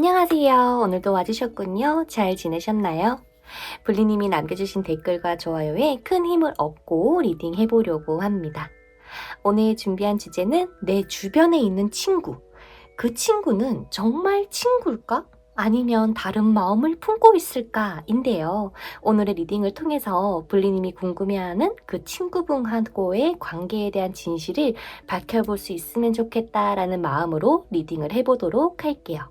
안녕하세요. 오늘도 와주셨군요. 잘 지내셨나요? 블리님이 남겨주신 댓글과 좋아요에 큰 힘을 얻고 리딩 해보려고 합니다. 오늘 준비한 주제는 내 주변에 있는 친구. 그 친구는 정말 친구일까? 아니면 다른 마음을 품고 있을까?인데요. 오늘의 리딩을 통해서 블리님이 궁금해하는 그 친구분하고의 관계에 대한 진실을 밝혀볼 수 있으면 좋겠다라는 마음으로 리딩을 해보도록 할게요.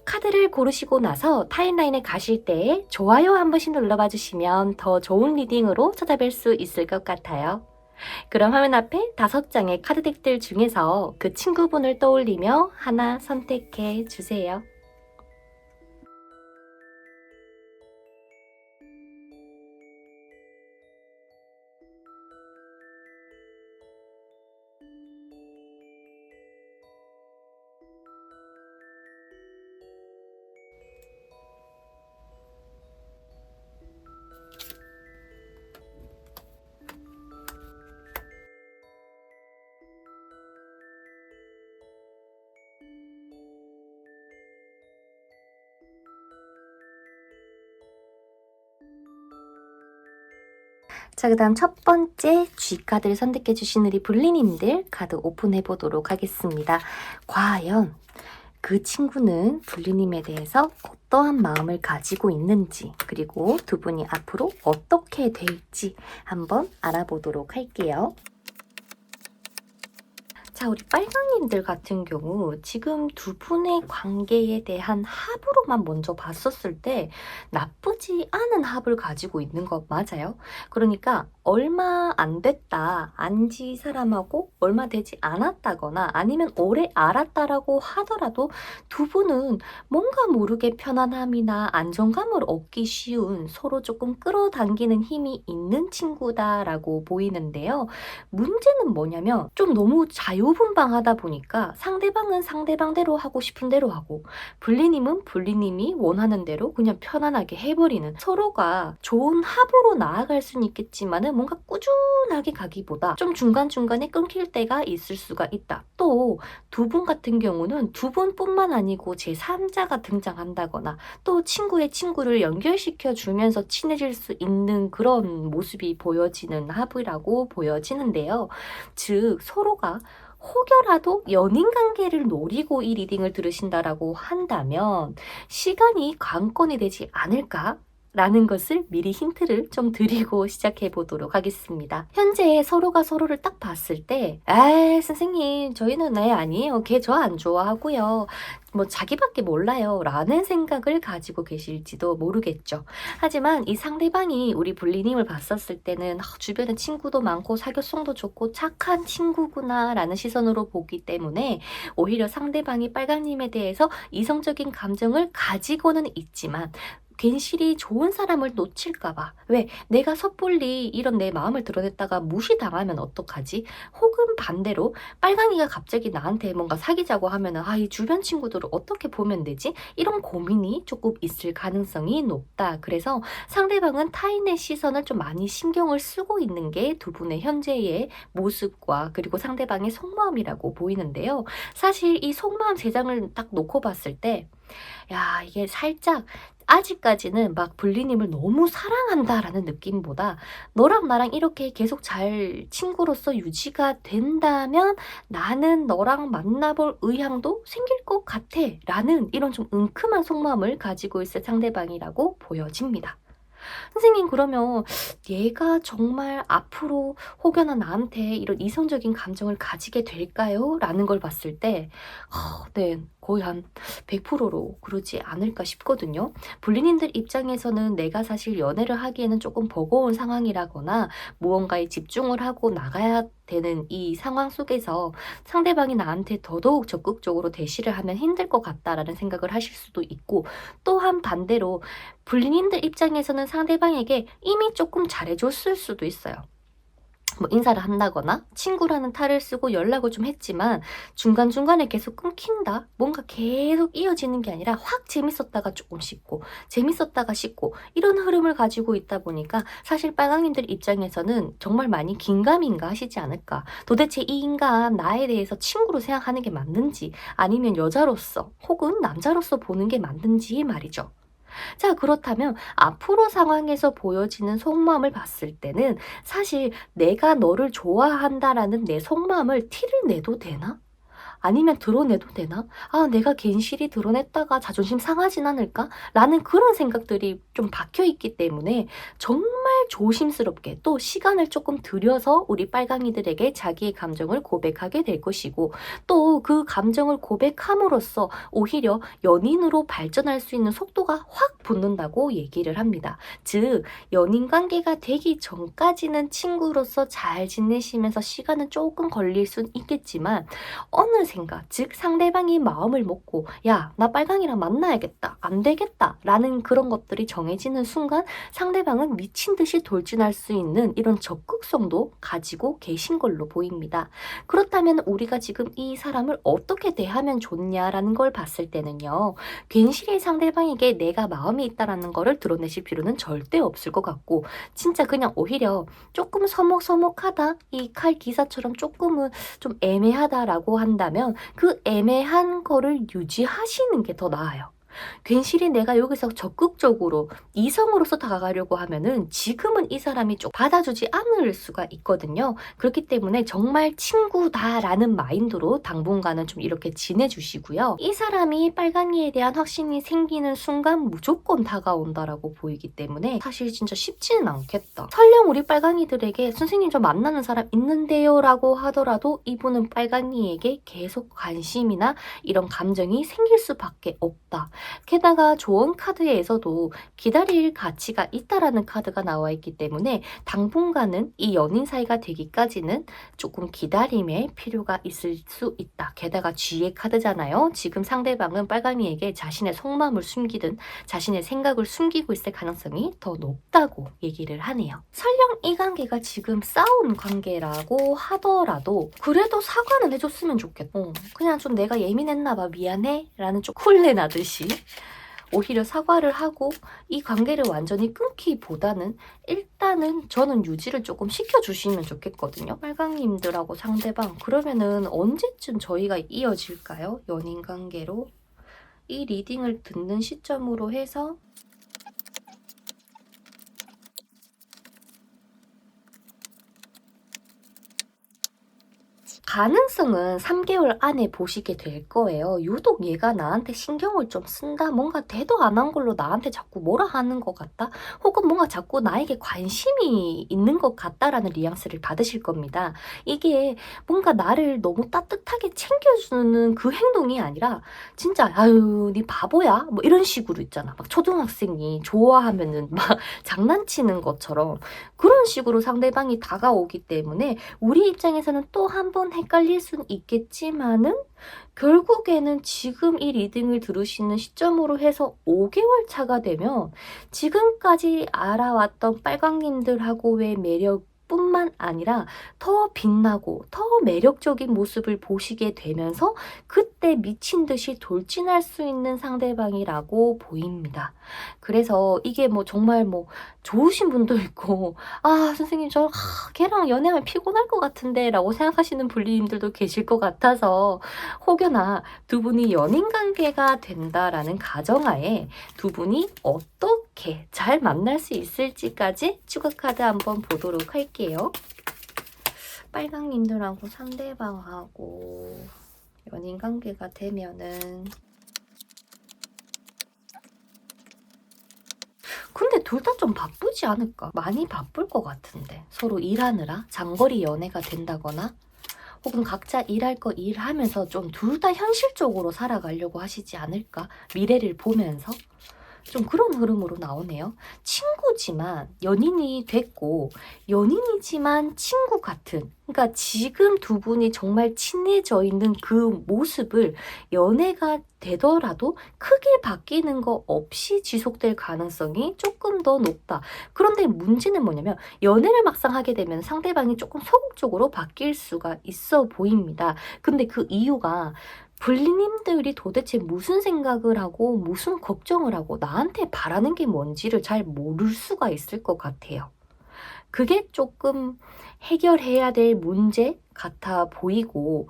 카드를 고르시고 나서 타임라인에 가실 때 좋아요 한 번씩 눌러봐 주시면 더 좋은 리딩으로 찾아뵐 수 있을 것 같아요. 그럼 화면 앞에 5장의 카드 덱들 중에서 그 친구분을 떠올리며 하나 선택해 주세요. 자, 그 다음 첫 번째 G카드를 선택해 주신 우리 블리님들 카드 오픈해 보도록 하겠습니다. 과연 그 친구는 블리님에 대해서 어떠한 마음을 가지고 있는지, 그리고 두 분이 앞으로 어떻게 될지 한번 알아보도록 할게요. 자, 우리 빨강님들 같은 경우 지금 두 분의 관계에 대한 합으로만 먼저 봤었을 때 나쁘지 않은 합을 가지고 있는 것 맞아요. 그러니까 얼마 안 됐다, 안지 사람하고 얼마 되지 않았다거나 아니면 오래 알았다라고 하더라도 두 분은 뭔가 모르게 편안함이나 안정감을 얻기 쉬운, 서로 조금 끌어당기는 힘이 있는 친구다라고 보이는데요. 문제는 뭐냐면 좀 너무 자유분방하다 보니까 상대방은 상대방대로 하고 싶은 대로 하고 블리님은 블리님이 원하는 대로 그냥 편안하게 해버리는, 서로가 좋은 합으로 나아갈 수는 있겠지만은 뭔가 꾸준하게 가기보다 좀 중간중간에 끊길 때가 있을 수가 있다. 또 두 분 같은 경우는 두 분뿐만 아니고 제3자가 등장한다거나 또 친구의 친구를 연결시켜 주면서 친해질 수 있는 그런 모습이 보여지는 합이라고 보여지는데요. 즉 서로가 혹여라도 연인 관계를 노리고 이 리딩을 들으신다라고 한다면 시간이 관건이 되지 않을까? 라는 것을 미리 힌트를 좀 드리고 시작해 보도록 하겠습니다. 현재 서로가 서로를 딱 봤을 때, 선생님, 저희는 아니에요. 걔 저 안 좋아하고요. 뭐 자기밖에 몰라요. 라는 생각을 가지고 계실지도 모르겠죠. 하지만 이 상대방이 우리 블리님을 봤었을 때는 주변에 친구도 많고 사교성도 좋고 착한 친구구나 라는 시선으로 보기 때문에 오히려 상대방이 빨강님에 대해서 이성적인 감정을 가지고는 있지만 괜시리 좋은 사람을 놓칠까봐, 왜 내가 섣불리 이런 내 마음을 드러냈다가 무시당하면 어떡하지? 혹은 반대로 빨강이가 갑자기 나한테 뭔가 사귀자고 하면은 이 주변 친구들을 어떻게 보면 되지? 이런 고민이 조금 있을 가능성이 높다. 그래서 상대방은 타인의 시선을 좀 많이 신경을 쓰고 있는 게 두 분의 현재의 모습과 그리고 상대방의 속마음이라고 보이는데요. 사실 이 속마음 3장을 딱 놓고 봤을 때 이게 살짝 아직까지는 막 블리님을 너무 사랑한다라는 느낌보다 너랑 나랑 이렇게 계속 잘 친구로서 유지가 된다면 나는 너랑 만나볼 의향도 생길 것 같아 라는 이런 좀 은큼한 속마음을 가지고 있을 상대방이라고 보여집니다. 선생님, 그러면 얘가 정말 앞으로 혹여나 나한테 이런 이성적인 감정을 가지게 될까요? 라는 걸 봤을 때 네, 거의 한 100%로 그러지 않을까 싶거든요. 블리님들 입장에서는 내가 사실 연애를 하기에는 조금 버거운 상황이라거나 무언가에 집중을 하고 나가야 되는 이 상황 속에서 상대방이 나한테 더더욱 적극적으로 대시를 하면 힘들 것 같다라는 생각을 하실 수도 있고, 또한 반대로 블리님들 입장에서는 상대방에게 이미 조금 잘해줬을 수도 있어요. 뭐 인사를 한다거나 친구라는 탈을 쓰고 연락을 좀 했지만 중간중간에 계속 끊긴다? 뭔가 계속 이어지는 게 아니라 확 재밌었다가 조금 식고 재밌었다가 식고 이런 흐름을 가지고 있다 보니까 사실 빨강님들 입장에서는 정말 많이 긴가민가 하시지 않을까. 도대체 이 인간 나에 대해서 친구로 생각하는 게 맞는지 아니면 여자로서 혹은 남자로서 보는 게 맞는지 말이죠. 자, 그렇다면 앞으로 상황에서 보여지는 속마음을 봤을 때는 사실 내가 너를 좋아한다라는 내 속마음을 티를 내도 되나? 아니면 드러내도 되나? 아, 내가 괜시리 드러냈다가 자존심 상하진 않을까? 라는 그런 생각들이 좀 박혀 있기 때문에 정말 조심스럽게 또 시간을 조금 들여서 우리 빨강이들에게 자기의 감정을 고백하게 될 것이고 또 그 감정을 고백함으로써 오히려 연인으로 발전할 수 있는 속도가 확 붙는다고 얘기를 합니다. 즉, 연인 관계가 되기 전까지는 친구로서 잘 지내시면서 시간은 조금 걸릴 순 있겠지만 어느샌가 즉 상대방이 마음을 먹고 야, 나 빨강이랑 만나야겠다, 안 되겠다 라는 그런 것들이 정해지는 순간 상대방은 미친 듯이 돌진할 수 있는 이런 적극성도 가지고 계신 걸로 보입니다. 그렇다면 우리가 지금 이 사람을 어떻게 대하면 좋냐라는 걸 봤을 때는요, 괜시리 상대방에게 내가 마음이 있다라는 거를 드러내실 필요는 절대 없을 것 같고 진짜 그냥 오히려 조금 서먹서먹하다, 이 칼 기사처럼 조금은 좀 애매하다라고 한다면 그 애매한 거를 유지하시는 게 더 나아요. 괜시리 내가 여기서 적극적으로 이성으로서 다가가려고 하면은 지금은 이 사람이 좀 받아주지 않을 수가 있거든요. 그렇기 때문에 정말 친구다라는 마인드로 당분간은 좀 이렇게 지내주시고요. 이 사람이 빨강이에 대한 확신이 생기는 순간 무조건 다가온다라고 보이기 때문에 사실 진짜 쉽지는 않겠다. 설령 우리 빨강이들에게 선생님 저 만나는 사람 있는데요 라고 하더라도 이분은 빨강이에게 계속 관심이나 이런 감정이 생길 수밖에 없다. 게다가 조언 카드에서도 기다릴 가치가 있다라는 카드가 나와 있기 때문에 당분간은 이 연인 사이가 되기까지는 조금 기다림의 필요가 있을 수 있다. 게다가 G의 카드잖아요. 지금 상대방은 빨강이에게 자신의 속마음을 숨기든 자신의 생각을 숨기고 있을 가능성이 더 높다고 얘기를 하네요. 설령 이 관계가 지금 싸운 관계라고 하더라도 그래도 사과는 해줬으면 좋겠다. 그냥 좀 내가 예민했나 봐, 미안해 라는 좀 쿨내 나듯이 오히려 사과를 하고 이 관계를 완전히 끊기보다는 일단은 저는 유지를 조금 시켜주시면 좋겠거든요. 빨강님들하고 상대방. 그러면은 언제쯤 저희가 이어질까요? 연인 관계로. 이 리딩을 듣는 시점으로 해서 가능성은 3개월 안에 보시게 될 거예요. 유독 얘가 나한테 신경을 좀 쓴다? 뭔가 대도 안 한 걸로 나한테 자꾸 뭐라 하는 것 같다? 혹은 뭔가 자꾸 나에게 관심이 있는 것 같다라는 뉘앙스를 받으실 겁니다. 이게 뭔가 나를 너무 따뜻하게 챙겨주는 그 행동이 아니라 진짜 아유 니 바보야? 뭐 이런 식으로 있잖아. 막 초등학생이 좋아하면은 막 장난치는 것처럼 그런 식으로 상대방이 다가오기 때문에 우리 입장에서는 또 한 번 헷갈릴 수는 있겠지만은 결국에는 지금 이 리딩을 들으시는 시점으로 해서 5개월 차가 되면 지금까지 알아왔던 빨강님들하고의 매력 뿐만 아니라 더 빛나고 더 매력적인 모습을 보시게 되면서 그때 미친 듯이 돌진할 수 있는 상대방이라고 보입니다. 그래서 이게 뭐 정말 뭐 좋으신 분도 있고 아 선생님 저 걔랑 연애하면 피곤할 것 같은데 라고 생각하시는 분님들도 계실 것 같아서 혹여나 두 분이 연인 관계가 된다라는 가정하에 두 분이 어떻게 잘 만날 수 있을지까지 추가 카드 한번 보도록 할게요. 빨강님들하고 상대방하고 연인 관계가 되면은 근데 둘 다 좀 바쁘지 않을까? 많이 바쁠 것 같은데 서로 일하느라 장거리 연애가 된다거나 혹은 각자 일할 거 일하면서 좀 둘 다 현실적으로 살아가려고 하시지 않을까? 미래를 보면서 좀 그런 흐름으로 나오네요. 친구지만 연인이 됐고 연인이지만 친구 같은, 그러니까 지금 두 분이 정말 친해져 있는 그 모습을 연애가 되더라도 크게 바뀌는 거 없이 지속될 가능성이 조금 더 높다. 그런데 문제는 뭐냐면 연애를 막상 하게 되면 상대방이 조금 소극적으로 바뀔 수가 있어 보입니다. 근데 그 이유가 불리님들이 도대체 무슨 생각을 하고 무슨 걱정을 하고 나한테 바라는 게 뭔지를 잘 모를 수가 있을 것 같아요. 그게 조금 해결해야 될 문제 같아 보이고,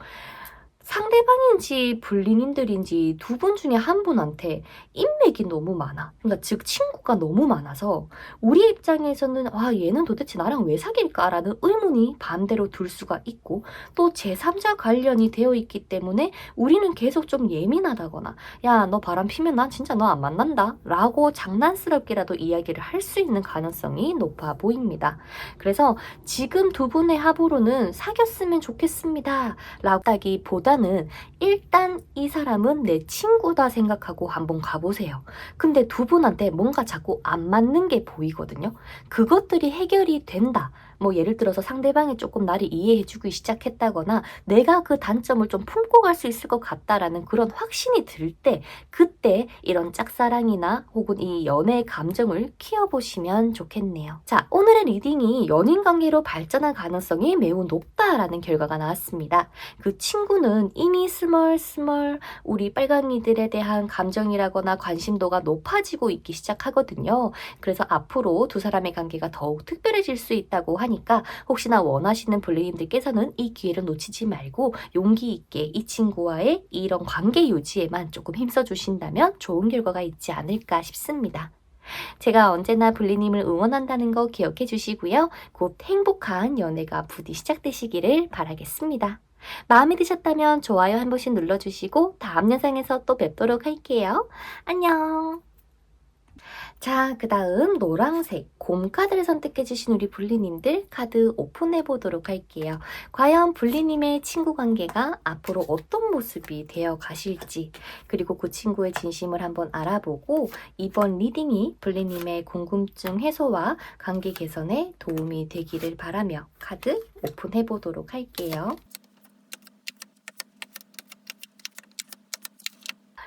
상대방인지 불리님들인지 두 분 중에 한 분한테 인맥이 너무 많아. 그러니까 즉 친구가 너무 많아서 우리 입장에서는 아 얘는 도대체 나랑 왜 사귈까라는 의문이 반대로 들 수가 있고, 또 제3자 관련이 되어 있기 때문에 우리는 계속 좀 예민하다거나 야 너 바람 피면 난 진짜 너 안 만난다 라고 장난스럽게라도 이야기를 할 수 있는 가능성이 높아 보입니다. 그래서 지금 두 분의 합으로는 사귀었으면 좋겠습니다 라기보다는 일단 이 사람은 내 친구다 생각하고 한번 가보세요. 근데 두 분한테 뭔가 자꾸 안 맞는 게 보이거든요. 그것들이 해결이 된다. 뭐 예를 들어서 상대방이 조금 나를 이해해주기 시작했다거나 내가 그 단점을 좀 품고 갈 수 있을 것 같다라는 그런 확신이 들 때, 그때 이런 짝사랑이나 혹은 이 연애 감정을 키워보시면 좋겠네요. 자, 오늘의 리딩이 연인 관계로 발전할 가능성이 매우 높다라는 결과가 나왔습니다. 그 친구는 이미 스멀스멀 우리 빨강이들에 대한 감정이라거나 관심도가 높아지고 있기 시작하거든요. 그래서 앞으로 두 사람의 관계가 더욱 특별해질 수 있다고 하니까 혹시나 원하시는 블레님들께서는 이 기회를 놓치지 말고 용기 있게 이 친구와의 이런 관계 유지에만 조금 힘써 주신다면 좋은 결과가 있지 않을까 싶습니다. 제가 언제나 블리님을 응원한다는 거 기억해 주시고요. 곧 행복한 연애가 부디 시작되시기를 바라겠습니다. 마음에 드셨다면 좋아요 한 번씩 눌러주시고 다음 영상에서 또 뵙도록 할게요. 안녕. 자, 그 다음 노란색 곰 카드를 선택해 주신 우리 블리님들 카드 오픈해 보도록 할게요. 과연 블리님의 친구 관계가 앞으로 어떤 모습이 되어 가실지, 그리고 그 친구의 진심을 한번 알아보고 이번 리딩이 블리님의 궁금증 해소와 관계 개선에 도움이 되기를 바라며 카드 오픈해 보도록 할게요.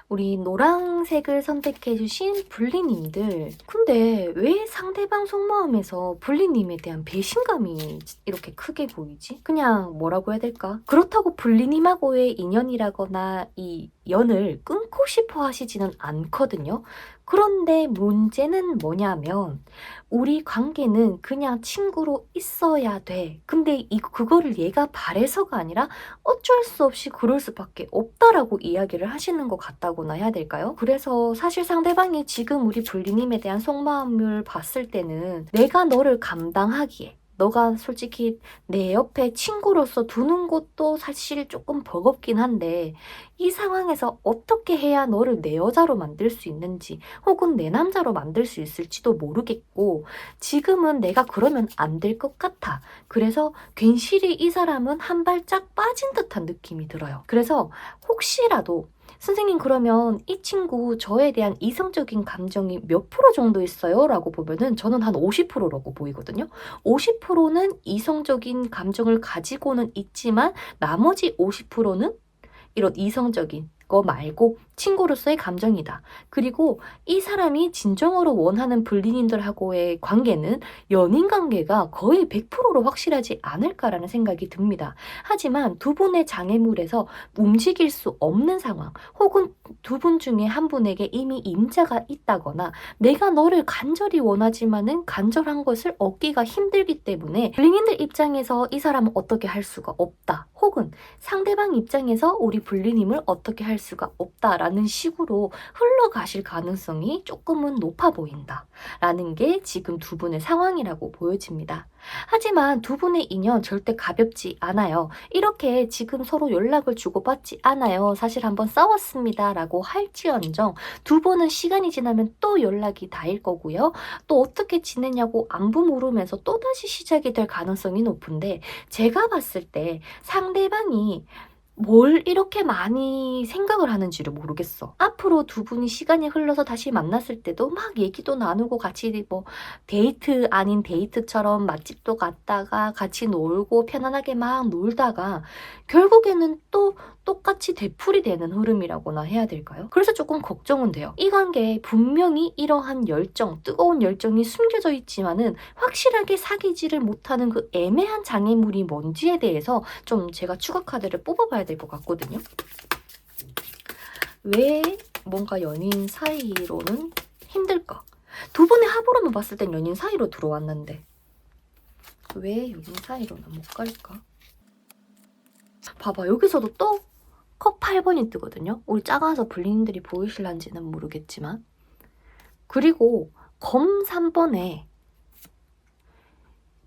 우리 노란색을 선택해주신 블리님들, 근데 왜 상대방 속마음에서 블리님에 대한 배신감이 이렇게 크게 보이지? 그냥 뭐라고 해야 될까? 그렇다고 블리님하고의 인연이라거나 이 연을 끊고 싶어 하시지는 않거든요. 그런데 문제는 뭐냐면 우리 관계는 그냥 친구로 있어야 돼. 근데 그거를 얘가 바래서가 아니라 어쩔 수 없이 그럴 수밖에 없다라고 이야기를 하시는 것 같다고나 해야 될까요? 그래서 사실 상대방이 지금 우리 불리님에 대한 속마음을 봤을 때는 내가 너를 감당하기에, 너가 솔직히 내 옆에 친구로서 두는 것도 사실 조금 버겁긴 한데 이 상황에서 어떻게 해야 너를 내 여자로 만들 수 있는지 혹은 내 남자로 만들 수 있을지도 모르겠고, 지금은 내가 그러면 안 될 것 같아. 그래서 괜시리 이 사람은 한 발짝 빠진 듯한 느낌이 들어요. 그래서 혹시라도 선생님 그러면 이 친구 저에 대한 이성적인 감정이 몇 프로 정도 있어요? 라고 보면은 저는 한 50%라고 보이거든요. 50%는 이성적인 감정을 가지고는 있지만 나머지 50%는 이런 이성적인 거 말고 친구로서의 감정이다. 그리고 이 사람이 진정으로 원하는 불리님들하고의 관계는 연인 관계가 거의 100%로 확실하지 않을까라는 생각이 듭니다. 하지만 두 분의 장애물에서 움직일 수 없는 상황, 혹은 두 분 중에 한 분에게 이미 임자가 있다거나 내가 너를 간절히 원하지만은 간절한 것을 얻기가 힘들기 때문에 불리님들 입장에서 이 사람은 어떻게 할 수가 없다. 혹은 상대방 입장에서 우리 불리님을 어떻게 할 수가 없다라는 식으로 흘러가실 가능성이 조금은 높아 보인다 라는 게 지금 두 분의 상황이라고 보여집니다. 하지만 두 분의 인연 절대 가볍지 않아요. 이렇게 지금 서로 연락을 주고받지 않아요. 사실 한번 싸웠습니다 라고 할지언정 두 분은 시간이 지나면 또 연락이 닿을 거고요. 또 어떻게 지내냐고 안부 물으면서 또다시 시작이 될 가능성이 높은데, 제가 봤을 때 상대방이 뭘 이렇게 많이 생각을 하는지를 모르겠어. 앞으로 두 분이 시간이 흘러서 다시 만났을 때도 막 얘기도 나누고 같이 뭐 데이트 아닌 데이트처럼 맛집도 갔다가 같이 놀고 편안하게 막 놀다가 결국에는 또 똑같이 되풀이 되는 흐름이라고나 해야 될까요? 그래서 조금 걱정은 돼요. 이 관계에 분명히 이러한 열정, 뜨거운 열정이 숨겨져 있지만은 확실하게 사귀지를 못하는 그 애매한 장애물이 뭔지에 대해서 좀 제가 추가 카드를 뽑아봐야 될 것 같거든요. 왜 뭔가 연인 사이로는 힘들까? 두 분의 합으로만 봤을 땐 연인 사이로 들어왔는데 왜 연인 사이로는 못 갈까? 봐봐, 여기서도 또 컵 8번이 뜨거든요. 우리 작아서 불리님들이 보이실란지는 모르겠지만, 그리고 검 3번에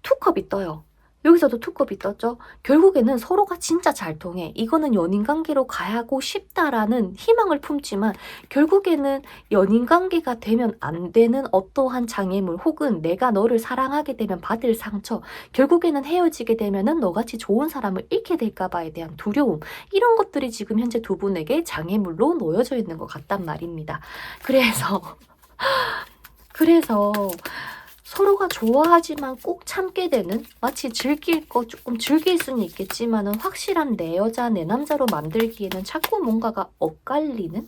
투컵이 떠요. 여기서도 투컵이 떴죠. 결국에는 서로가 진짜 잘 통해. 이거는 연인 관계로 가고 싶다라는 희망을 품지만 결국에는 연인 관계가 되면 안 되는 어떠한 장애물 혹은 내가 너를 사랑하게 되면 받을 상처, 결국에는 헤어지게 되면은 너같이 좋은 사람을 잃게 될까 봐에 대한 두려움, 이런 것들이 지금 현재 두 분에게 장애물로 놓여져 있는 것 같단 말입니다. 그래서 서로가 좋아하지만 꼭 참게 되는, 마치 즐길 거 조금 즐길 수는 있겠지만은 확실한 내 여자 내 남자로 만들기에는 자꾸 뭔가가 엇갈리는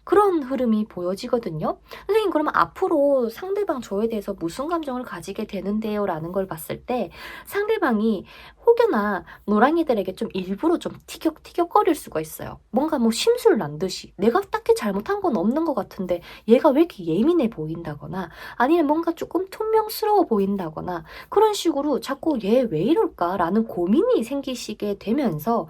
그런 흐름이 보여지거든요. 선생님, 그러면 앞으로 상대방 저에 대해서 무슨 감정을 가지게 되는데요? 라는 걸 봤을 때 상대방이 혹여나 노랑이들에게 좀 일부러 좀 티격거릴 수가 있어요. 뭔가 뭐 심술 난 듯이 내가 딱히 잘못한 건 없는 것 같은데 얘가 왜 이렇게 예민해 보인다거나 아니면 뭔가 조금 퉁명스러워 보인다거나 그런 식으로 자꾸 얘 왜 이럴까라는 고민이 생기시게 되면서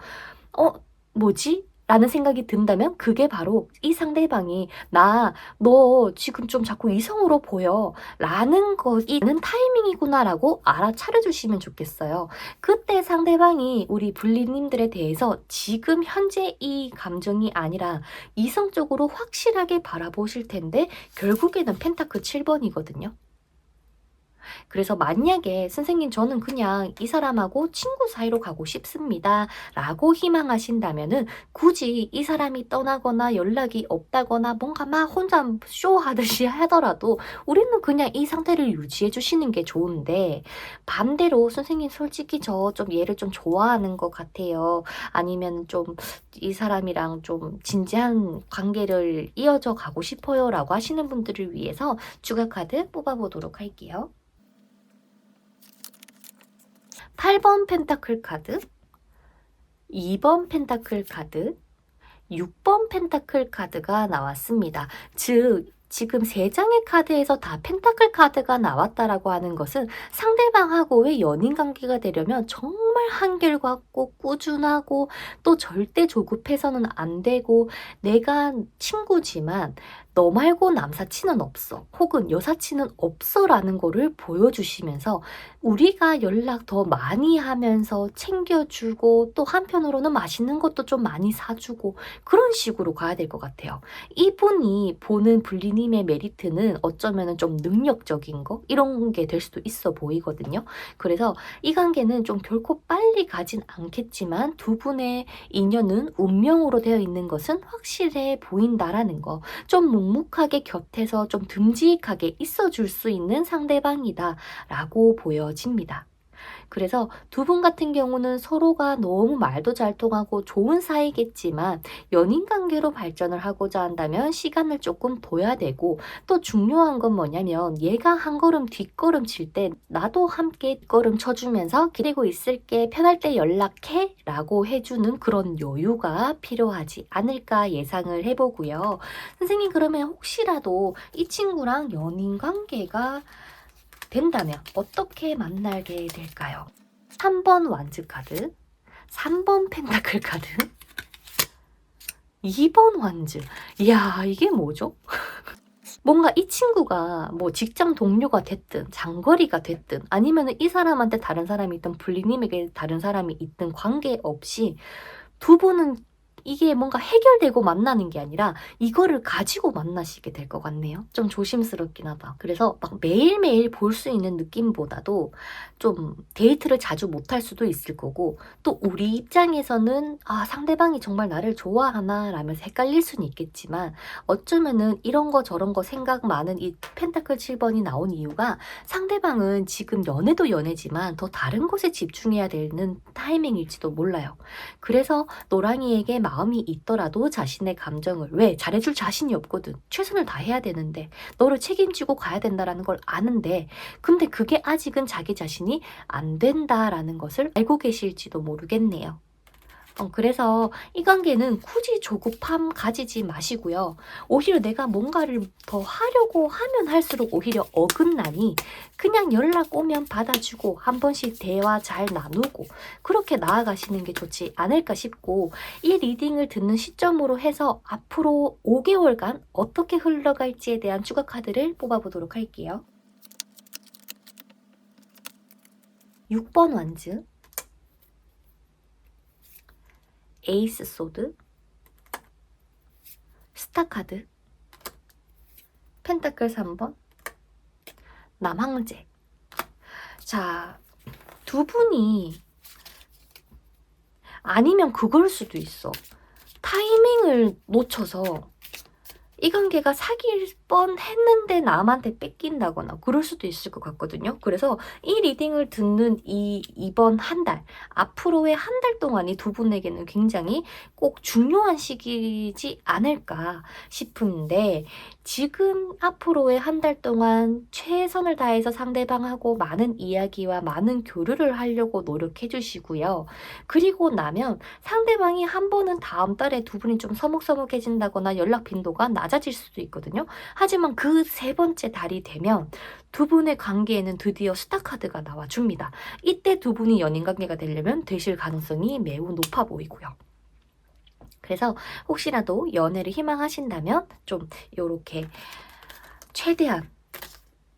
뭐지? 라는 생각이 든다면 그게 바로 이 상대방이 너 지금 좀 자꾸 이성으로 보여 라는 것이는 타이밍이구나 라고 알아차려 주시면 좋겠어요. 그때 상대방이 우리 불리님들에 대해서 지금 현재 이 감정이 아니라 이성적으로 확실하게 바라보실 텐데 결국에는 펜타클 7번이거든요. 그래서 만약에 선생님 저는 그냥 이 사람하고 친구 사이로 가고 싶습니다 라고 희망하신다면은 굳이 이 사람이 떠나거나 연락이 없다거나 뭔가 막 혼자 쇼하듯이 하더라도 우리는 그냥 이 상태를 유지해 주시는 게 좋은데, 반대로 선생님 솔직히 저 좀 얘를 좀 좋아하는 것 같아요, 아니면 좀 이 사람이랑 좀 진지한 관계를 이어져 가고 싶어요 라고 하시는 분들을 위해서 추가 카드 뽑아보도록 할게요. 8번 펜타클 카드, 2번 펜타클 카드, 6번 펜타클 카드가 나왔습니다. 즉 지금 3장의 카드에서 다 펜타클 카드가 나왔다라고 하는 것은 상대방하고의 연인 관계가 되려면 정말 한결같고 꾸준하고 또 절대 조급해서는 안 되고, 내가 친구지만 너 말고 남사친은 없어 혹은 여사친은 없어 라는 거를 보여주시면서 우리가 연락 더 많이 하면서 챙겨주고 또 한편으로는 맛있는 것도 좀 많이 사주고 그런 식으로 가야 될 것 같아요. 이분이 보는 불리님의 메리트는 어쩌면 좀 능력적인 거 이런 게 될 수도 있어 보이거든요. 그래서 이 관계는 좀 결코 빨리 가진 않겠지만 두 분의 인연은 운명으로 되어 있는 것은 확실해 보인다라는 거, 좀 묵묵하게 곁에서 좀 듬직하게 있어줄 수 있는 상대방이다 라고 보여집니다. 그래서 두 분 같은 경우는 서로가 너무 말도 잘 통하고 좋은 사이겠지만 연인 관계로 발전을 하고자 한다면 시간을 조금 둬야 되고, 또 중요한 건 뭐냐면 얘가 한 걸음 뒷걸음 칠 때 나도 함께 걸음 쳐주면서 기다리고 있을게, 편할 때 연락해 라고 해주는 그런 여유가 필요하지 않을까 예상을 해보고요. 선생님, 그러면 혹시라도 이 친구랑 연인 관계가 된다면 어떻게 만나게 될까요? 3번 완즈 카드, 3번 펜타클 카드, 2번 완즈. 이야, 이게 뭐죠? 뭔가 이 친구가 뭐 직장 동료가 됐든 장거리가 됐든 아니면 이 사람한테 다른 사람이 있든 불리님에게 다른 사람이 있든 관계없이 두 분은 이게 뭔가 해결되고 만나는 게 아니라 이거를 가지고 만나시게 될 것 같네요. 좀 조심스럽긴 하다. 그래서 막 매일매일 볼 수 있는 느낌보다도 좀 데이트를 자주 못할 수도 있을 거고, 또 우리 입장에서는 '아 상대방이 정말 나를 좋아하나?' 라면서 헷갈릴 수는 있겠지만, 어쩌면은 이런 거 저런 거 생각 많은 이 펜타클 7번이 나온 이유가, 상대방은 지금 연애도 연애지만 더 다른 것에 집중해야 되는 타이밍일지도 몰라요. 그래서 노랑이에게 마음이 있더라도 자신의 감정을, 왜 잘해줄 자신이 없거든. 최선을 다해야 되는데, 너를 책임지고 가야 된다라는 걸 아는데, 근데 그게 아직은 자기 자신이 안 된다라는 것을 알고 계실지도 모르겠네요. 그래서 이 관계는 굳이 조급함 가지지 마시고요. 오히려 내가 뭔가를 더 하려고 하면 할수록 오히려 어긋나니, 그냥 연락 오면 받아주고 한 번씩 대화 잘 나누고 그렇게 나아가시는 게 좋지 않을까 싶고, 이 리딩을 듣는 시점으로 해서 앞으로 5개월간 어떻게 흘러갈지에 대한 추가 카드를 뽑아보도록 할게요. 6번 완즈, 에이스 소드, 스타카드, 펜타클 3번, 남항제. 자, 두 분이, 아니면 그걸 수도 있어. 타이밍을 놓쳐서 이 관계가 사귈 뻔 했는데 남한테 뺏긴다거나 그럴 수도 있을 것 같거든요. 그래서 이 리딩을 듣는 이번 한 달, 앞으로의 한 달 동안이 두 분에게는 굉장히 꼭 중요한 시기이지 않을까 싶은데, 지금 앞으로의 한 달 동안 최선을 다해서 상대방하고 많은 이야기와 많은 교류를 하려고 노력해 주시고요. 그리고 나면 상대방이 한 번은 다음 달에 두 분이 좀 서먹서먹해진다거나 연락 빈도가 낮아질 수도 있거든요. 하지만 그 세 번째 달이 되면 두 분의 관계에는 드디어 스타카드가 나와줍니다. 이때 두 분이 연인 관계가 되려면 되실 가능성이 매우 높아 보이고요. 그래서 혹시라도 연애를 희망하신다면 좀 요렇게 최대한,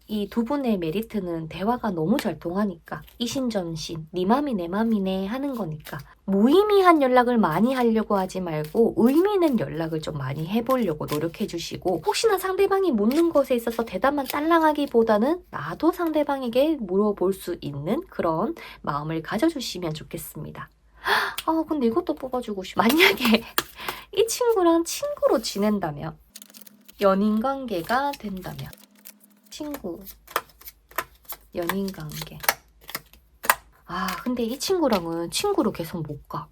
이 두 분의 메리트는 대화가 너무 잘 통하니까, 이신전신 네 맘이 내 맘이네 하는 거니까 무의미한 연락을 많이 하려고 하지 말고 의미 있는 연락을 좀 많이 해보려고 노력해 주시고, 혹시나 상대방이 묻는 것에 있어서 대답만 딸랑하기보다는 나도 상대방에게 물어볼 수 있는 그런 마음을 가져주시면 좋겠습니다. 근데 이것도 뽑아주고 싶어. 만약에 이 친구랑 친구로 지낸다면, 연인 관계가 된다면, 친구, 연인 관계. 근데 이 친구랑은 친구로 계속 못 가.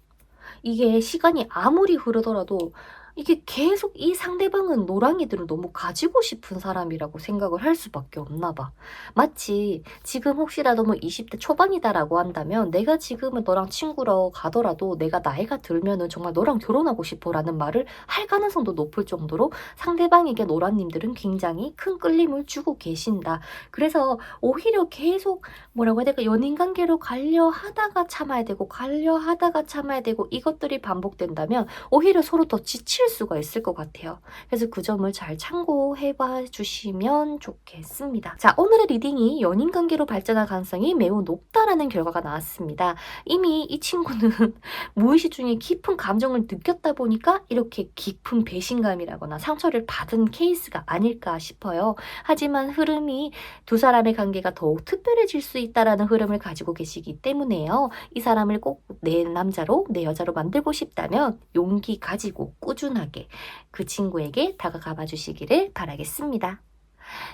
이게 시간이 아무리 흐르더라도 이게 계속, 이 상대방은 노랑이들을 너무 가지고 싶은 사람이라고 생각을 할 수밖에 없나 봐. 마치 지금 혹시라도 뭐 20대 초반이다라고 한다면, 내가 지금은 너랑 친구로 가더라도 내가 나이가 들면은 정말 너랑 결혼하고 싶어라는 말을 할 가능성도 높을 정도로 상대방에게 노랑님들은 굉장히 큰 끌림을 주고 계신다. 그래서 오히려 계속 뭐라고 해야 될까, 연인 관계로 가려 하다가 참아야 되고 가려 하다가 참아야 되고 이것들이 반복된다면 오히려 서로 더 지칠 수가 있을 것 같아요. 그래서 그 점을 잘 참고해 봐 주시면 좋겠습니다. 자, 오늘의 리딩이 연인 관계로 발전할 가능성이 매우 높다라는 결과가 나왔습니다. 이미 이 친구는 무의식 중에 깊은 감정을 느꼈다 보니까 이렇게 깊은 배신감이라거나 상처를 받은 케이스가 아닐까 싶어요. 하지만 흐름이 두 사람의 관계가 더욱 특별해질 수 있다라는 흐름을 가지고 계시기 때문에요. 이 사람을 꼭 내 남자로, 내 여자로 만들고 싶다면 용기 가지고 꾸준하게 그 친구에게 다가가 봐 주시기를 바라겠습니다.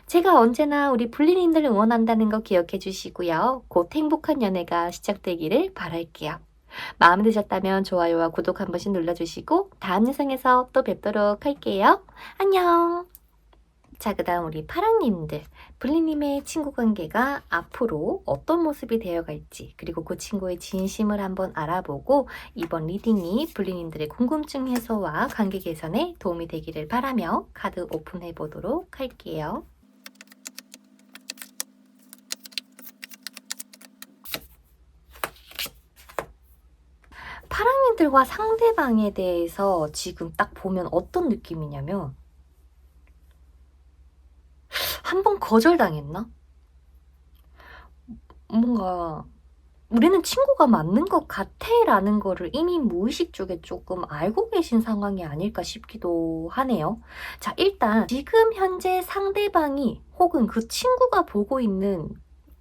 제가 언제나 우리 불리님들 응원한다는 거 기억해 주시고요. 곧 행복한 연애가 시작되기를 바랄게요. 마음에 드셨다면 좋아요와 구독 한 번씩 눌러주시고 다음 영상에서 또 뵙도록 할게요. 안녕! 자, 그 다음 우리 파랑님들, 블리님의 친구 관계가 앞으로 어떤 모습이 되어갈지, 그리고 그 친구의 진심을 한번 알아보고 이번 리딩이 블리님들의 궁금증 해소와 관계 개선에 도움이 되기를 바라며 카드 오픈해 보도록 할게요. 파랑님들과 상대방에 대해서 지금 딱 보면 어떤 느낌이냐면, 한 번 거절당했나? 뭔가 우리는 친구가 맞는 것 같아 라는 거를 이미 무의식 쪽에 조금 알고 계신 상황이 아닐까 싶기도 하네요. 자, 일단 지금 현재 상대방이 혹은 그 친구가 보고 있는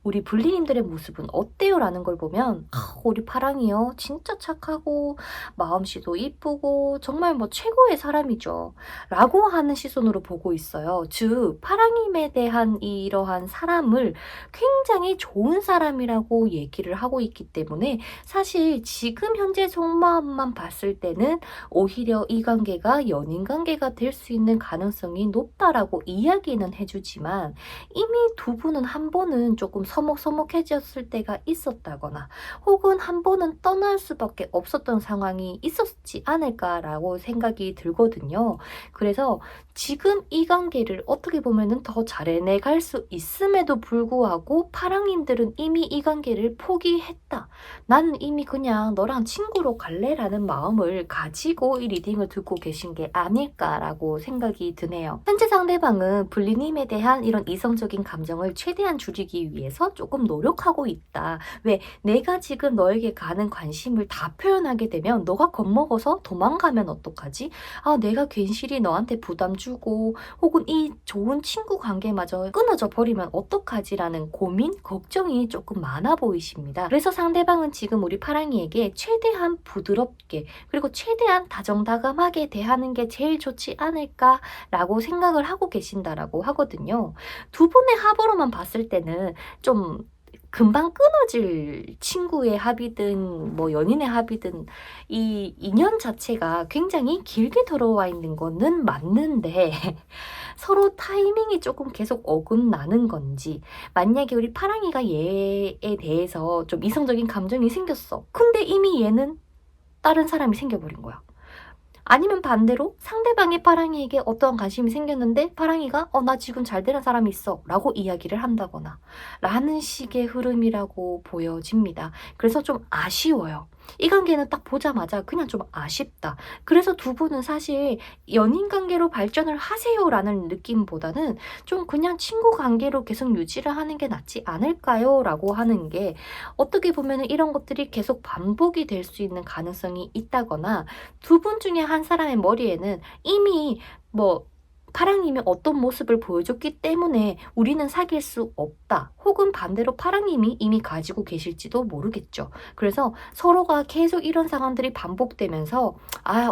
우리 불리님들의 모습은 어때요? 라는 걸 보면 우리 파랑이요. 진짜 착하고 마음씨도 이쁘고 정말 뭐 최고의 사람이죠. 라고 하는 시선으로 보고 있어요. 즉 파랑님에 대한 이러한 사람을 굉장히 좋은 사람이라고 얘기를 하고 있기 때문에 사실 지금 현재 속마음만 봤을 때는 오히려 이 관계가 연인 관계가 될 수 있는 가능성이 높다라고 이야기는 해주지만 이미 두 분은 한 번은 조금 서먹서먹해졌을 때가 있었다거나 혹은 한 번은 떠날 수밖에 없었던 상황이 있었지 않을까라고 생각이 들거든요. 그래서 지금 이 관계를 어떻게 보면은 더 잘 해내갈 수 있음에도 불구하고 파랑님들은 이미 이 관계를 포기했다. 나는 이미 그냥 너랑 친구로 갈래라는 마음을 가지고 이 리딩을 듣고 계신 게 아닐까라고 생각이 드네요. 현재 상대방은 불리님에 대한 이런 이성적인 감정을 최대한 줄이기 위해서 조금 노력하고 있다. 왜? 내가 지금 너에게 가는 관심을 다 표현하게 되면 너가 겁먹어서 도망가면 어떡하지? 아, 내가 괜시리 너한테 부담 주고 혹은 이 좋은 친구 관계마저 끊어져 버리면 어떡하지라는 고민, 걱정이 조금 많아 보이십니다. 그래서 상대방은 지금 우리 파랑이에게 최대한 부드럽게 그리고 최대한 다정다감하게 대하는 게 제일 좋지 않을까라고 생각을 하고 계신다라고 하거든요. 두 분의 합으로만 봤을 때는 좀 금방 끊어질 친구의 합이든 뭐 연인의 합이든 이 인연 자체가 굉장히 길게 들어와 있는 거는 맞는데 서로 타이밍이 조금 계속 어긋나는 건지 만약에 우리 파랑이가 얘에 대해서 좀 이성적인 감정이 생겼어. 근데 이미 얘는 다른 사람이 생겨버린 거야. 아니면 반대로 상대방이 파랑이에게 어떠한 관심이 생겼는데 파랑이가 나 지금 잘 되는 사람이 있어 라고 이야기를 한다거나 라는 식의 흐름이라고 보여집니다. 그래서 좀 아쉬워요. 이 관계는 딱 보자마자 그냥 좀 아쉽다. 그래서 두 분은 사실 연인 관계로 발전을 하세요라는 느낌보다는 좀 그냥 친구 관계로 계속 유지를 하는 게 낫지 않을까요? 라고 하는 게 어떻게 보면 이런 것들이 계속 반복이 될 수 있는 가능성이 있다거나 두 분 중에 한 사람의 머리에는 이미 뭐 파랑님이 어떤 모습을 보여줬기 때문에 우리는 사귈 수 없다. 혹은 반대로 파랑님이 이미 가지고 계실지도 모르겠죠. 그래서 서로가 계속 이런 상황들이 반복되면서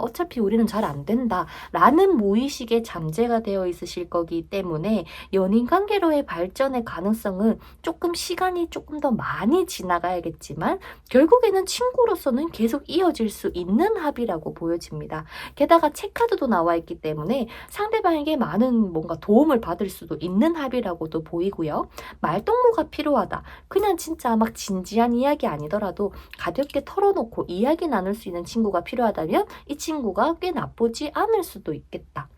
어차피 우리는 잘 안 된다. 라는 무의식에 잠재가 되어 있으실 거기 때문에 연인 관계로의 발전의 가능성은 조금 시간이 조금 더 많이 지나가야겠지만 결국에는 친구로서는 계속 이어질 수 있는 합이라고 보여집니다. 게다가 체카드도 나와 있기 때문에 상대방에게 많은 뭔가 도움을 받을 수도 있는 합이라고도 보이고요. 말동무가 필요하다. 그냥 진짜 막 진지한 이야기 아니더라도 가볍게 털어놓고 이야기 나눌 수 있는 친구가 필요하다면 이 친구가 꽤 나쁘지 않을 수도 있겠다.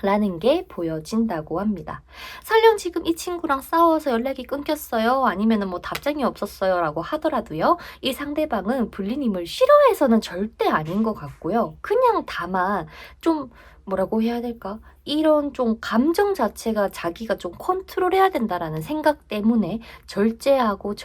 라는 게 보여진다고 합니다. 설령 지금 이 친구랑 싸워서 연락이 끊겼어요. 아니면 뭐 답장이 없었어요. 라고 하더라도요. 이 상대방은 불리님을 싫어해서는 절대 아닌 것 같고요. 그냥 다만 좀 뭐라고 해야 될까? 이런 좀 감정 자체가 자기가 좀 컨트롤해야 된다라는 생각 때문에 절제하고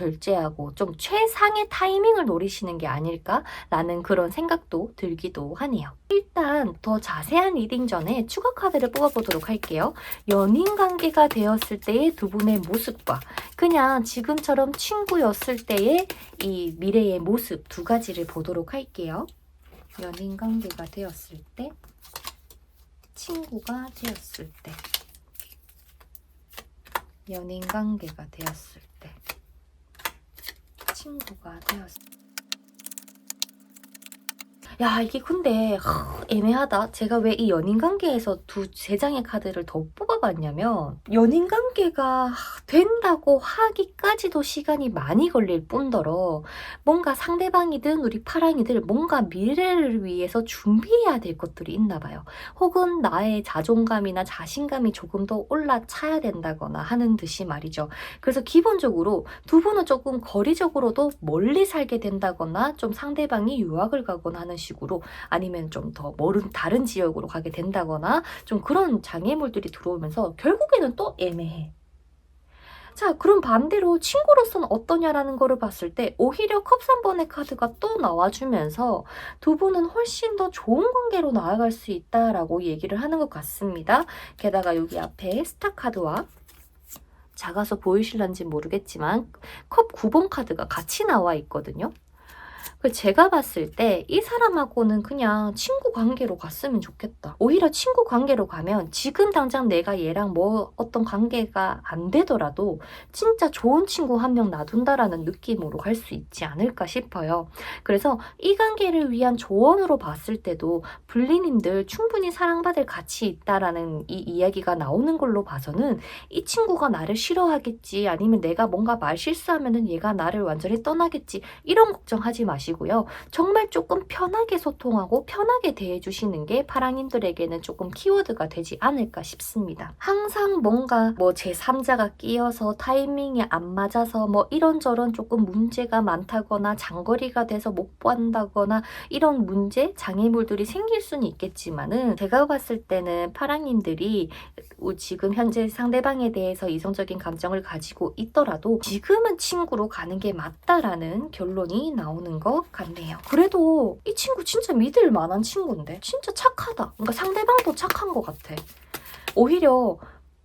좀 최상의 타이밍을 노리시는 게 아닐까라는 그런 생각도 들기도 하네요. 일단 더 자세한 리딩 전에 추가 카드를 뽑아보도록 할게요. 연인 관계가 되었을 때의 두 분의 모습과 그냥 지금처럼 친구였을 때의 이 미래의 모습 두 가지를 보도록 할게요. 연인 관계가 되었을 때 친구가 되었을 때 연인 관계가 되었을 때 친구가 되었을 때 야, 이게 근데 애매하다. 제가 왜 이 연인 관계에서 세 장의 카드를 더 뽑아봤냐면 연인 관계가 된다고 하기까지도 시간이 많이 걸릴 뿐더러 뭔가 상대방이든 우리 파랑이들 뭔가 미래를 위해서 준비해야 될 것들이 있나 봐요. 혹은 나의 자존감이나 자신감이 조금 더 올라차야 된다거나 하는 듯이 말이죠. 그래서 기본적으로 두 분은 조금 거리적으로도 멀리 살게 된다거나 좀 상대방이 유학을 가거나 하는 식으로 아니면 좀 더 멀은 다른 지역으로 가게 된다거나 좀 그런 장애물들이 들어오면서 결국에는 또 애매해. 자, 그럼 반대로 친구로서는 어떠냐라는 거를 봤을 때 오히려 컵 3번의 카드가 또 나와주면서 두 분은 훨씬 더 좋은 관계로 나아갈 수 있다라고 얘기를 하는 것 같습니다. 게다가 여기 앞에 스타 카드와 작아서 보이실런지 모르겠지만 컵 9번 카드가 같이 나와 있거든요. 제가 봤을 때 이 사람하고는 그냥 친구 관계로 갔으면 좋겠다. 오히려 친구 관계로 가면 지금 당장 내가 얘랑 뭐 어떤 관계가 안 되더라도 진짜 좋은 친구 한 명 놔둔다라는 느낌으로 갈 수 있지 않을까 싶어요. 그래서 이 관계를 위한 조언으로 봤을 때도 불리님들 충분히 사랑받을 가치 있다라는 이 이야기가 나오는 걸로 봐서는 이 친구가 나를 싫어하겠지, 아니면 내가 뭔가 말 실수하면은 얘가 나를 완전히 떠나겠지, 이런 걱정하지 마시고요. 정말 조금 편하게 소통하고 편하게 대해주시는 게 파랑님들에게는 조금 키워드가 되지 않을까 싶습니다. 항상 뭔가 뭐 제3자가 끼어서 타이밍이 안 맞아서 뭐 이런저런 조금 문제가 많다거나 장거리가 돼서 못 본다거나 이런 문제, 장애물들이 생길 수는 있겠지만은 제가 봤을 때는 파랑님들이 지금 현재 상대방에 대해서 이성적인 감정을 가지고 있더라도 지금은 친구로 가는 게 맞다라는 결론이 나오는 것 같네요. 그래도 이 친구 진짜 믿을 만한 친구인데 진짜 착하다. 그러니까 상대방도 착한 것 같아. 오히려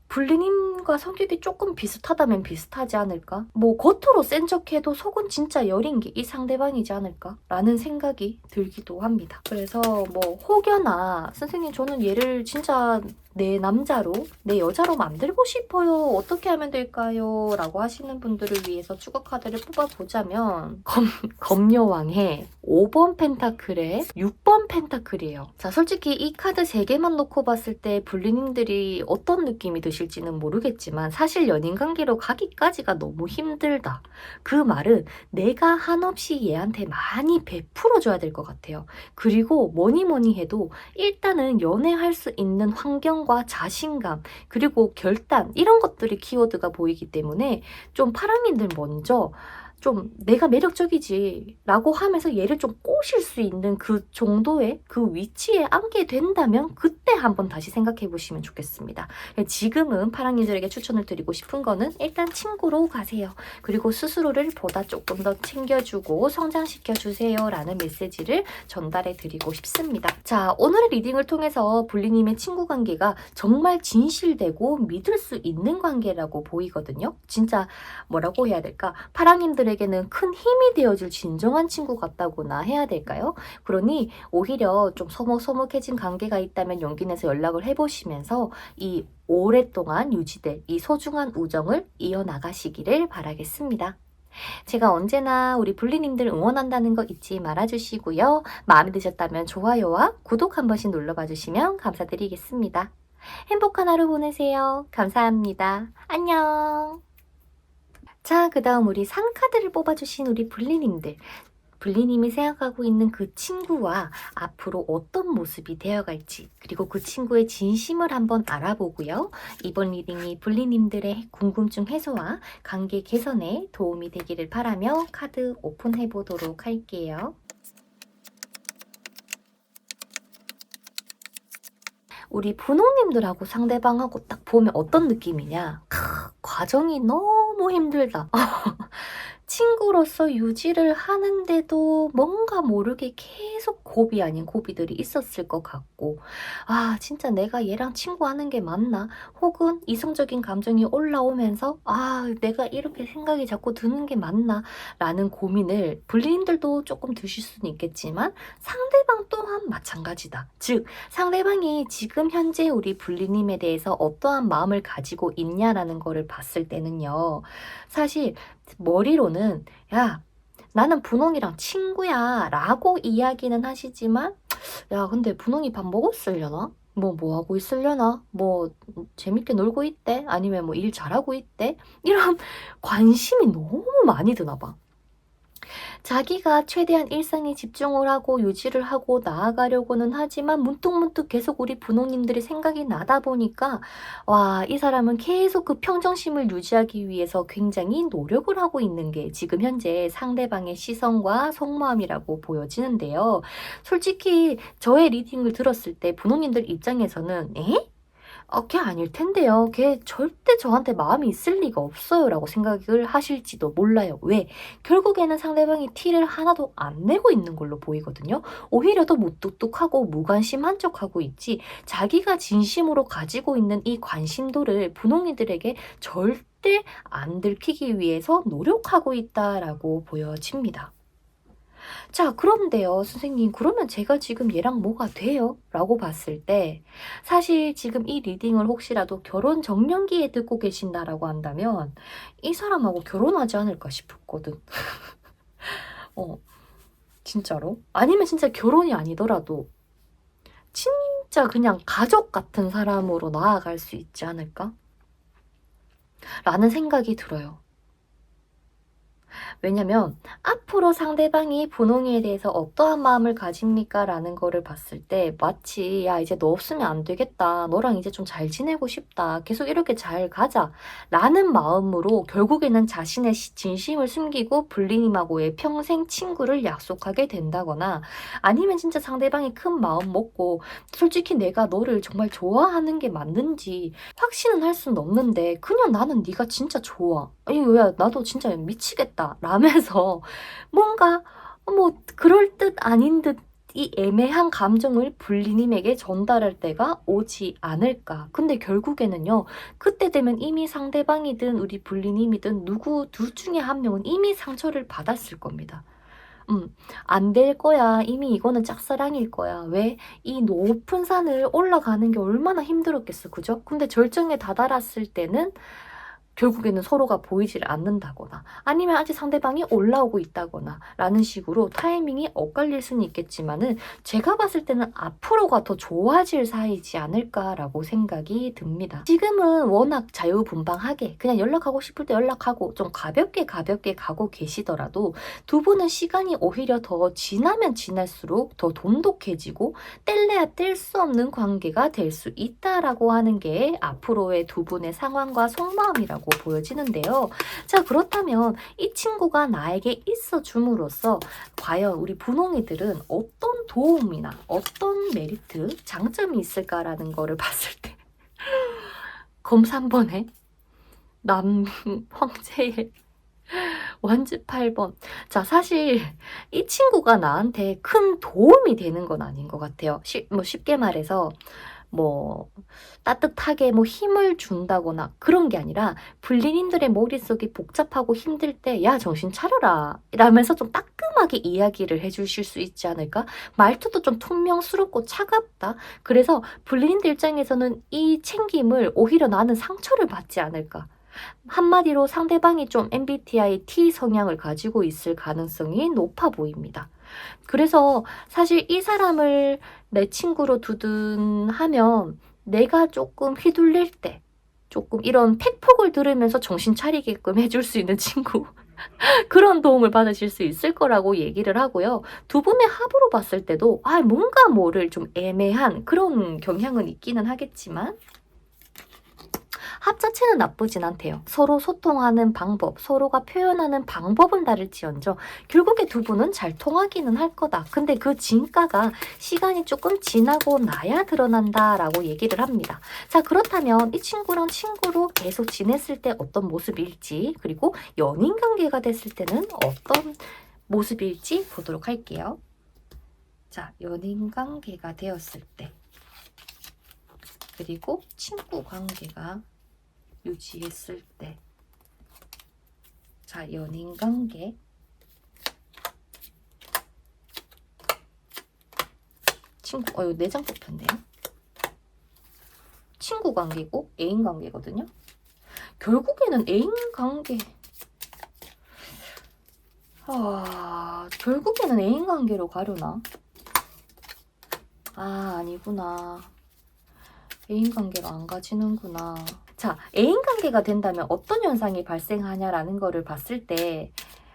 불리님과 성격이 조금 비슷하다면 비슷하지 않을까? 뭐 겉으로 센 척해도 속은 진짜 여린 게 이 상대방이지 않을까? 라는 생각이 들기도 합니다. 그래서 뭐 혹여나 선생님 저는 얘를 진짜 내 남자로, 내 여자로 만들고 싶어요. 어떻게 하면 될까요? 라고 하시는 분들을 위해서 추가 카드를 뽑아보자면 검여왕의 5번 펜타클에 6번 펜타클이에요. 자, 솔직히 이 카드 3개만 놓고 봤을 때 불리님들이 어떤 느낌이 드실지는 모르겠지만 사실 연인관계로 가기까지가 너무 힘들다. 그 말은 내가 한없이 얘한테 많이 베풀어줘야 될 것 같아요. 그리고 뭐니 해도 일단은 연애할 수 있는 환경과 자신감, 그리고 결단, 이런 것들이 키워드가 보이기 때문에 좀 파랑이들 먼저 좀 내가 매력적이지 라고 하면서 얘를 좀 꼬실 수 있는 그 정도의 그 위치에 앉게 된다면 그때 한번 다시 생각해 보시면 좋겠습니다. 지금은 파랑이들에게 추천을 드리고 싶은 거는 일단 친구로 가세요. 그리고 스스로를 보다 조금 더 챙겨주고 성장시켜 주세요 라는 메시지를 전달해 드리고 싶습니다. 자, 오늘의 리딩을 통해서 불리님의 친구 관계가 정말 진실되고 믿을 수 있는 관계라고 보이거든요. 진짜 뭐라고 해야 될까? 파랑님들에게는 큰 힘이 되어줄 진정한 친구 같다고나 해야 될까요? 그러니 오히려 좀 서먹서먹해진 관계가 있다면 용기 내서 연락을 해보시면서 이 오랫동안 유지될 이 소중한 우정을 이어나가시기를 바라겠습니다. 제가 언제나 우리 불리님들 응원한다는 거 잊지 말아주시고요. 마음에 드셨다면 좋아요와 구독 한 번씩 눌러봐 주시면 감사드리겠습니다. 행복한 하루 보내세요. 감사합니다. 안녕. 자, 그 다음 우리 상카드를 뽑아주신 우리 불리님들. 불리님이 생각하고 있는 그 친구와 앞으로 어떤 모습이 되어갈지, 그리고 그 친구의 진심을 한번 알아보고요. 이번 리딩이 불리님들의 궁금증 해소와 관계 개선에 도움이 되기를 바라며 카드 오픈해 보도록 할게요. 우리 분홍님들하고 상대방하고 딱 보면 어떤 느낌이냐? 과정이 너무 힘들다. 친구로서 유지를 하는데도 뭔가 모르게 계속 고비 아닌 고비들이 있었을 것 같고, 아, 진짜 내가 얘랑 친구하는 게 맞나? 혹은 이성적인 감정이 올라오면서, 아, 내가 이렇게 생각이 자꾸 드는 게 맞나? 라는 고민을 불리님들도 조금 드실 수는 있겠지만, 상대방 또한 마찬가지다. 즉, 상대방이 지금 현재 우리 불리님에 대해서 어떠한 마음을 가지고 있냐라는 거를 봤을 때는요, 사실 머리로는 야, 나는 분홍이랑 친구야 라고 이야기는 하시지만, 야, 근데 분홍이 밥 먹었으려나? 뭐 하고 있으려나? 뭐 재밌게 놀고 있대? 아니면 뭐 일 잘하고 있대? 이런 관심이 너무 많이 드나 봐. 자기가 최대한 일상에 집중을 하고 유지를 하고 나아가려고는 하지만 문득문득 계속 우리 부모님들이 생각이 나다 보니까, 와, 이 사람은 계속 그 평정심을 유지하기 위해서 굉장히 노력을 하고 있는 게 지금 현재 상대방의 시선과 속마음이라고 보여지는데요. 솔직히 저의 리딩을 들었을 때 부모님들 입장에서는 에? 걔 아닐 텐데요. 걔 절대 저한테 마음이 있을 리가 없어요. 라고 생각을 하실지도 몰라요. 왜? 결국에는 상대방이 티를 하나도 안 내고 있는 걸로 보이거든요. 오히려 더 무뚝뚝하고 무관심한 척하고 있지 자기가 진심으로 가지고 있는 이 관심도를 분홍이들에게 절대 안 들키기 위해서 노력하고 있다라고 보여집니다. 자, 그런데요, 선생님, 그러면 제가 지금 얘랑 뭐가 돼요? 라고 봤을 때, 사실 지금 이 리딩을 혹시라도 결혼 정년기에 듣고 계신다라고 한다면, 이 사람하고 결혼하지 않을까 싶었거든. 어, 진짜로? 아니면 진짜 결혼이 아니더라도, 진짜 그냥 가족 같은 사람으로 나아갈 수 있지 않을까? 라는 생각이 들어요. 왜냐면 앞으로 상대방이 분홍이에 대해서 어떠한 마음을 가집니까? 라는 거를 봤을 때 마치 야 이제 너 없으면 안 되겠다. 너랑 이제 좀 잘 지내고 싶다. 계속 이렇게 잘 가자. 라는 마음으로 결국에는 자신의 진심을 숨기고 블리님하고의 평생 친구를 약속하게 된다거나 아니면 진짜 상대방이 큰 마음 먹고 솔직히 내가 너를 정말 좋아하는 게 맞는지 확신은 할 수는 없는데 그냥 나는 네가 진짜 좋아. 아니 야 나도 진짜 미치겠다. 라면서 뭔가 뭐 그럴 듯 아닌 듯 이 애매한 감정을 불리님에게 전달할 때가 오지 않을까. 근데 결국에는요. 그때 되면 이미 상대방이든 우리 불리님이든 누구 둘 중에 한 명은 이미 상처를 받았을 겁니다. 안 될 거야. 이미 이거는 짝사랑일 거야. 왜? 이 높은 산을 올라가는 게 얼마나 힘들었겠어. 그죠? 근데 절정에 다다랐을 때는 결국에는 서로가 보이질 않는다거나 아니면 아직 상대방이 올라오고 있다거나 라는 식으로 타이밍이 엇갈릴 수는 있겠지만은 제가 봤을 때는 앞으로가 더 좋아질 사이지 않을까라고 생각이 듭니다. 지금은 워낙 자유분방하게 그냥 연락하고 싶을 때 연락하고 좀 가볍게 가고 계시더라도 두 분은 시간이 오히려 더 지나면 지날수록 더 돈독해지고 뗄래야 뗄 수 없는 관계가 될 수 있다라고 하는 게 앞으로의 두 분의 상황과 속마음이라고 보여지는데요. 자, 그렇다면 이 친구가 나에게 있어 줌으로써 과연 우리 분홍이들은 어떤 도움이나 어떤 메리트, 장점이 있을까라는 거를 봤을 때 검 3번에 남 황제의 완즈 8번. 자, 사실 이 친구가 나한테 큰 도움이 되는 건 아닌 것 같아요. 쉽게 말해서 뭐 따뜻하게 뭐 힘을 준다거나 그런 게 아니라 불리님들의 머릿속이 복잡하고 힘들 때 야 정신 차려라 이러면서 좀 따끔하게 이야기를 해주실 수 있지 않을까? 말투도 좀 퉁명스럽고 차갑다. 그래서 불리님들 입장에서는 이 챙김을 오히려 나는 상처를 받지 않을까? 한마디로 상대방이 좀 MBTI T 성향을 가지고 있을 가능성이 높아 보입니다. 그래서 사실 이 사람을 내 친구로 두든 하면 내가 조금 휘둘릴 때 조금 이런 팩폭을 들으면서 정신 차리게끔 해줄 수 있는 친구 그런 도움을 받으실 수 있을 거라고 얘기를 하고요. 두 분의 합으로 봤을 때도 뭔가 모를 좀 애매한 그런 경향은 있기는 하겠지만 합 자체는 나쁘진 않대요. 서로 소통하는 방법, 서로가 표현하는 방법은 다를지언정 결국에 두 분은 잘 통하기는 할 거다. 근데 그 진가가 시간이 조금 지나고 나야 드러난다라고 얘기를 합니다. 자, 그렇다면 이 친구랑 친구로 계속 지냈을 때 어떤 모습일지 그리고 연인 관계가 됐을 때는 어떤 모습일지 보도록 할게요. 자, 연인 관계가 되었을 때 그리고 친구 관계가 유지했을 때. 자, 연인 관계. 친구, 이거 4장 뽑혔네요. 친구 관계고 애인 관계거든요. 결국에는 애인 관계. 결국에는 애인 관계로 가려나? 아니구나. 애인 관계로 안 가지는구나. 자, 애인 관계가 된다면 어떤 현상이 발생하냐라는 거를 봤을 때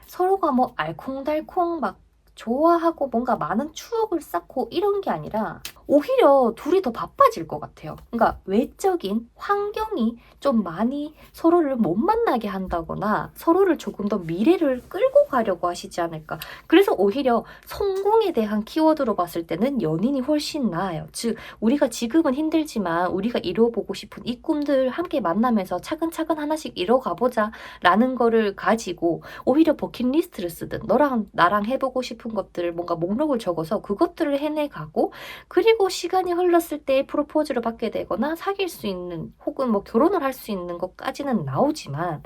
서로가 뭐 알콩달콩 막 좋아하고 뭔가 많은 추억을 쌓고 이런 게 아니라 오히려 둘이 더 바빠질 것 같아요. 그러니까 외적인 환경이 좀 많이 서로를 못 만나게 한다거나 서로를 조금 더 미래를 끌고 가려고 하시지 않을까. 그래서 오히려 성공에 대한 키워드로 봤을 때는 연인이 훨씬 나아요. 즉 우리가 지금은 힘들지만 우리가 이루어보고 싶은 이 꿈들 함께 만나면서 차근차근 하나씩 이뤄가보자 라는 거를 가지고 오히려 버킷리스트를 쓰든 너랑 나랑 해보고 싶은 것들을 뭔가 목록을 적어서 그것들을 해내가고 그리고 시간이 흘렀을 때 프로포즈를 받게 되거나 사귈 수 있는 혹은 뭐 결혼을 할 수 있는 것까지는 나오지만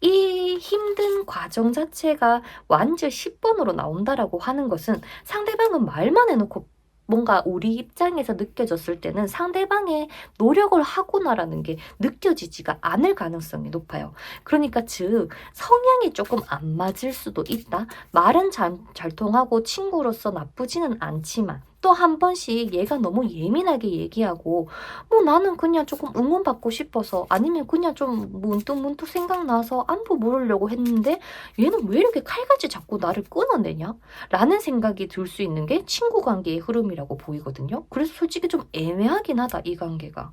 이 힘든 과정 자체가 완전 10번으로 나온다라고 하는 것은 상대방은 말만 해놓고 뭔가 우리 입장에서 느껴졌을 때는 상대방의 노력을 하구나라는 게 느껴지지가 않을 가능성이 높아요. 그러니까 즉 성향이 조금 안 맞을 수도 있다. 말은 잘 통하고 친구로서 나쁘지는 않지만 또 한 번씩 얘가 너무 예민하게 얘기하고 뭐 나는 그냥 조금 응원받고 싶어서 아니면 그냥 좀 문득문득 생각나서 안부 물으려고 했는데 얘는 왜 이렇게 칼같이 자꾸 나를 끊어내냐? 라는 생각이 들 수 있는 게 친구 관계의 흐름이라고 보이거든요. 그래서 솔직히 좀 애매하긴 하다, 이 관계가.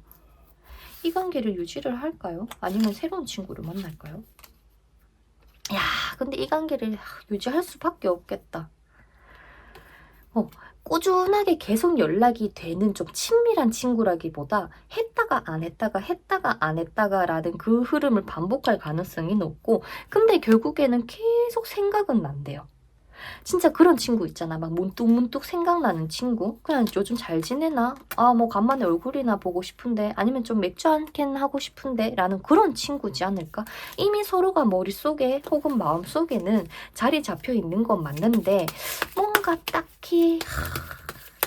이 관계를 유지를 할까요? 아니면 새로운 친구를 만날까요? 야, 근데 이 관계를 유지할 수밖에 없겠다. 꾸준하게 계속 연락이 되는 좀 친밀한 친구라기보다 했다가 안 했다가 했다가 안 했다가라는 그 흐름을 반복할 가능성이 높고 근데 결국에는 계속 생각은 난대요. 진짜 그런 친구 있잖아. 막 문득문득 생각나는 친구. 그냥 요즘 잘 지내나? 아, 뭐 간만에 얼굴이나 보고 싶은데 아니면 좀 맥주 한 캔 하고 싶은데 라는 그런 친구지 않을까? 이미 서로가 머릿속에 혹은 마음속에는 자리 잡혀 있는 건 맞는데 뭔가 딱히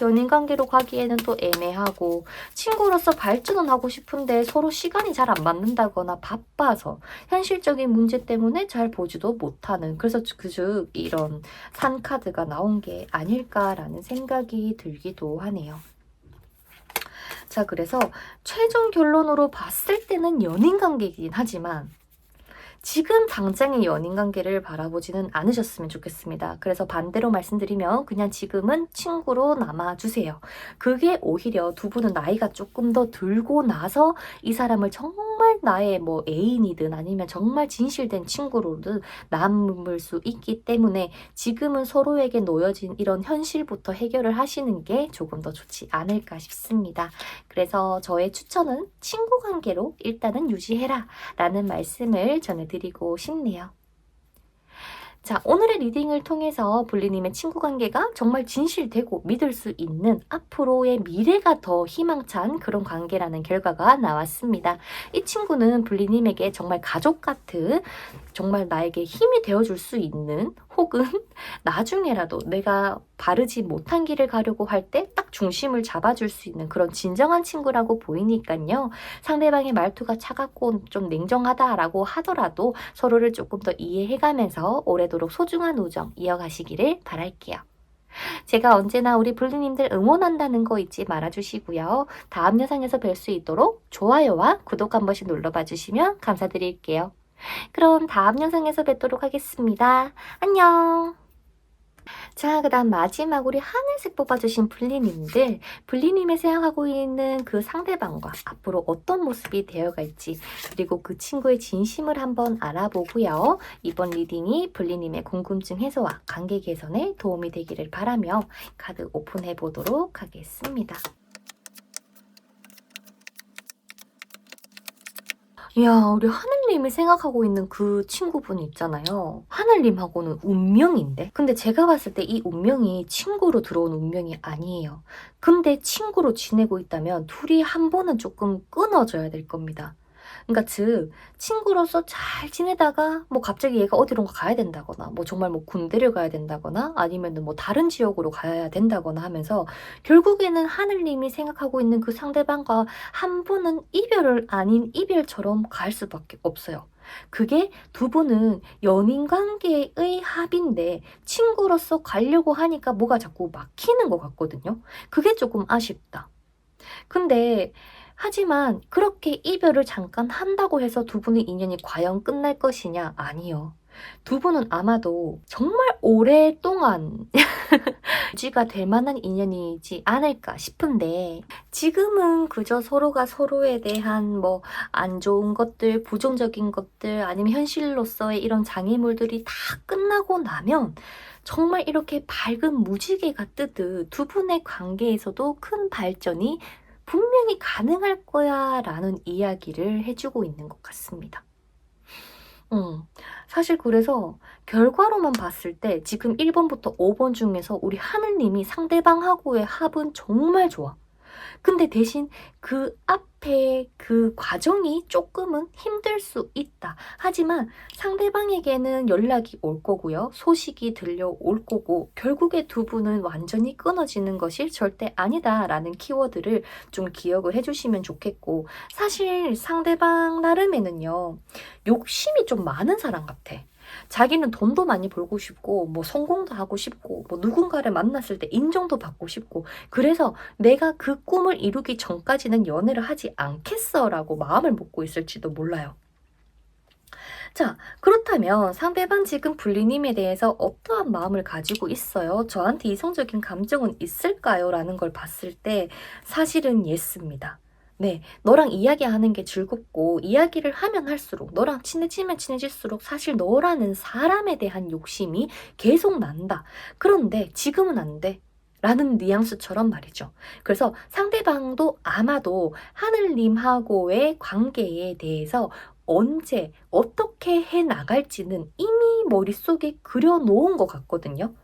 연인 관계로 가기에는 또 애매하고 친구로서 발전은 하고 싶은데 서로 시간이 잘 안 맞는다거나 바빠서 현실적인 문제 때문에 잘 보지도 못하는 그래서 그즉 이런 산카드가 나온 게 아닐까라는 생각이 들기도 하네요. 자, 그래서 최종 결론으로 봤을 때는 연인 관계이긴 하지만 지금 당장의 연인 관계를 바라보지는 않으셨으면 좋겠습니다. 그래서 반대로 말씀드리면 그냥 지금은 친구로 남아주세요. 그게 오히려 두 분은 나이가 조금 더 들고 나서 이 사람을 정말 나의 뭐 애인이든 아니면 정말 진실된 친구로든 남을 수 있기 때문에 지금은 서로에게 놓여진 이런 현실부터 해결을 하시는 게 조금 더 좋지 않을까 싶습니다. 그래서 저의 추천은 친구 관계로 일단은 유지해라 라는 말씀을 전해드리고 싶네요. 자, 오늘의 리딩을 통해서 블리님의 친구 관계가 정말 진실되고 믿을 수 있는 앞으로의 미래가 더 희망찬 그런 관계라는 결과가 나왔습니다. 이 친구는 블리님에게 정말 가족 같은 정말 나에게 힘이 되어줄 수 있는 혹은 나중에라도 내가 바르지 못한 길을 가려고 할 때 딱 중심을 잡아줄 수 있는 그런 진정한 친구라고 보이니까요. 상대방의 말투가 차갑고 좀 냉정하다라고 하더라도 서로를 조금 더 이해해가면서 오래도록 소중한 우정 이어가시기를 바랄게요. 제가 언제나 우리 블루님들 응원한다는 거 잊지 말아주시고요. 다음 영상에서 뵐 수 있도록 좋아요와 구독 한 번씩 눌러봐 주시면 감사드릴게요. 그럼 다음 영상에서 뵙도록 하겠습니다. 안녕! 자, 그 다음 마지막 우리 하늘색 뽑아주신 블리님들, 블리님이 생각하고 있는 그 상대방과 앞으로 어떤 모습이 되어갈지, 그리고 그 친구의 진심을 한번 알아보고요. 이번 리딩이 블리님의 궁금증 해소와 관계 개선에 도움이 되기를 바라며 카드 오픈해 보도록 하겠습니다. 이야, 우리 하늘님이 생각하고 있는 그 친구분 있잖아요. 하늘님하고는 운명인데? 근데 제가 봤을 때 이 운명이 친구로 들어온 운명이 아니에요. 근데 친구로 지내고 있다면 둘이 한 번은 조금 끊어져야 될 겁니다. 그러니까 즉 친구로서 잘 지내다가 뭐 갑자기 얘가 어디론가 가야 된다거나 뭐 정말 뭐 군대를 가야 된다거나 아니면은 뭐 다른 지역으로 가야 된다거나 하면서 결국에는 하늘님이 생각하고 있는 그 상대방과 한 번은 이별을 아닌 이별처럼 갈 수밖에 없어요. 그게 두 분은 연인 관계의 합인데 친구로서 가려고 하니까 뭐가 자꾸 막히는 것 같거든요. 그게 조금 아쉽다. 근데 하지만 그렇게 이별을 잠깐 한다고 해서 두 분의 인연이 과연 끝날 것이냐? 아니요. 두 분은 아마도 정말 오랫동안 유지가 될 만한 인연이지 않을까 싶은데 지금은 그저 서로가 서로에 대한 뭐 안 좋은 것들, 부정적인 것들 아니면 현실로서의 이런 장애물들이 다 끝나고 나면 정말 이렇게 밝은 무지개가 뜨듯 두 분의 관계에서도 큰 발전이 분명히 가능할 거야 라는 이야기를 해주고 있는 것 같습니다. 음. 사실 그래서 결과로만 봤을 때 지금 1 번부터 5번 중에서 우리 하느님이 상대방하고의 합은 정말 좋아. 근데 대신 그 앞에 그 과정이 쪼끔은 힘들 수 있다. 하지만 상대방에게는 연락이 올 거고요. 소식이 들려올 거고 결국에 두 분은 완전히 끊어지는 것이 절대 아니다라는 키워드를 좀 기억을 해 주시면 좋겠고 사실 상대방 나름에는요. 욕심이 좀 많은 사람 같아. 자기는 돈도 많이 벌고 싶고 뭐 성공도 하고 싶고 뭐 누군가를 만났을 때 인정도 받고 싶고 그래서 '내가 그 꿈을 이루기 전까지는 연애를 하지 않겠어.'라고 마음을 먹고 있을지도 몰라요. 자, 그렇다면 상대방 지금 불리님에 대해서 어떠한 마음을 가지고 있어요? 저한테 이성적인 감정은 있을까요? 라는 걸 봤을 때 사실은 예스입니다. 네, 너랑 이야기하는 게 즐겁고 이야기를 하면 할수록 너랑 친해지면 친해질수록 사실 너라는 사람에 대한 욕심이 계속 난다. 그런데 지금은 안 돼. 라는 뉘앙스처럼 말이죠. 그래서 상대방도 아마도 하늘님하고의 관계에 대해서 언제 어떻게 해 나갈지는 이미 머릿속에 그려 놓은 것 같거든요.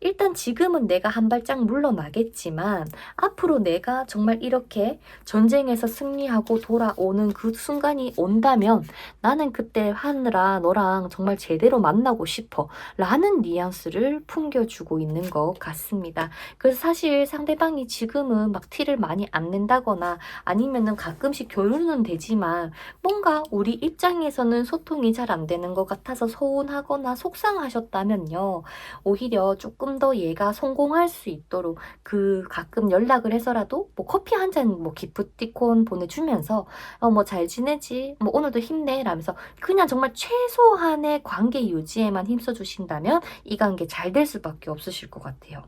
일단 지금은 내가 한 발짝 물러나겠지만 앞으로 내가 정말 이렇게 전쟁에서 승리하고 돌아오는 그 순간이 온다면 나는 그때 하늘아 너랑 정말 제대로 만나고 싶어 라는 뉘앙스를 풍겨주고 있는 것 같습니다. 그래서 사실 상대방이 지금은 막 티를 많이 안 낸다거나 아니면은 가끔씩 교류는 되지만 뭔가 우리 입장에서는 소통이 잘 안 되는 것 같아서 서운하거나 속상하셨다면요. 오히려 조금 더 얘가 성공할 수 있도록 그 가끔 연락을 해서라도 뭐 커피 한 잔 뭐 기프티콘 보내주면서 뭐 "잘 지내지?" 뭐 "오늘도 힘내." 라면서 그냥 정말 최소한의 관계 유지에만 힘써 주신다면 이 관계 잘 될 수밖에 없으실 것 같아요.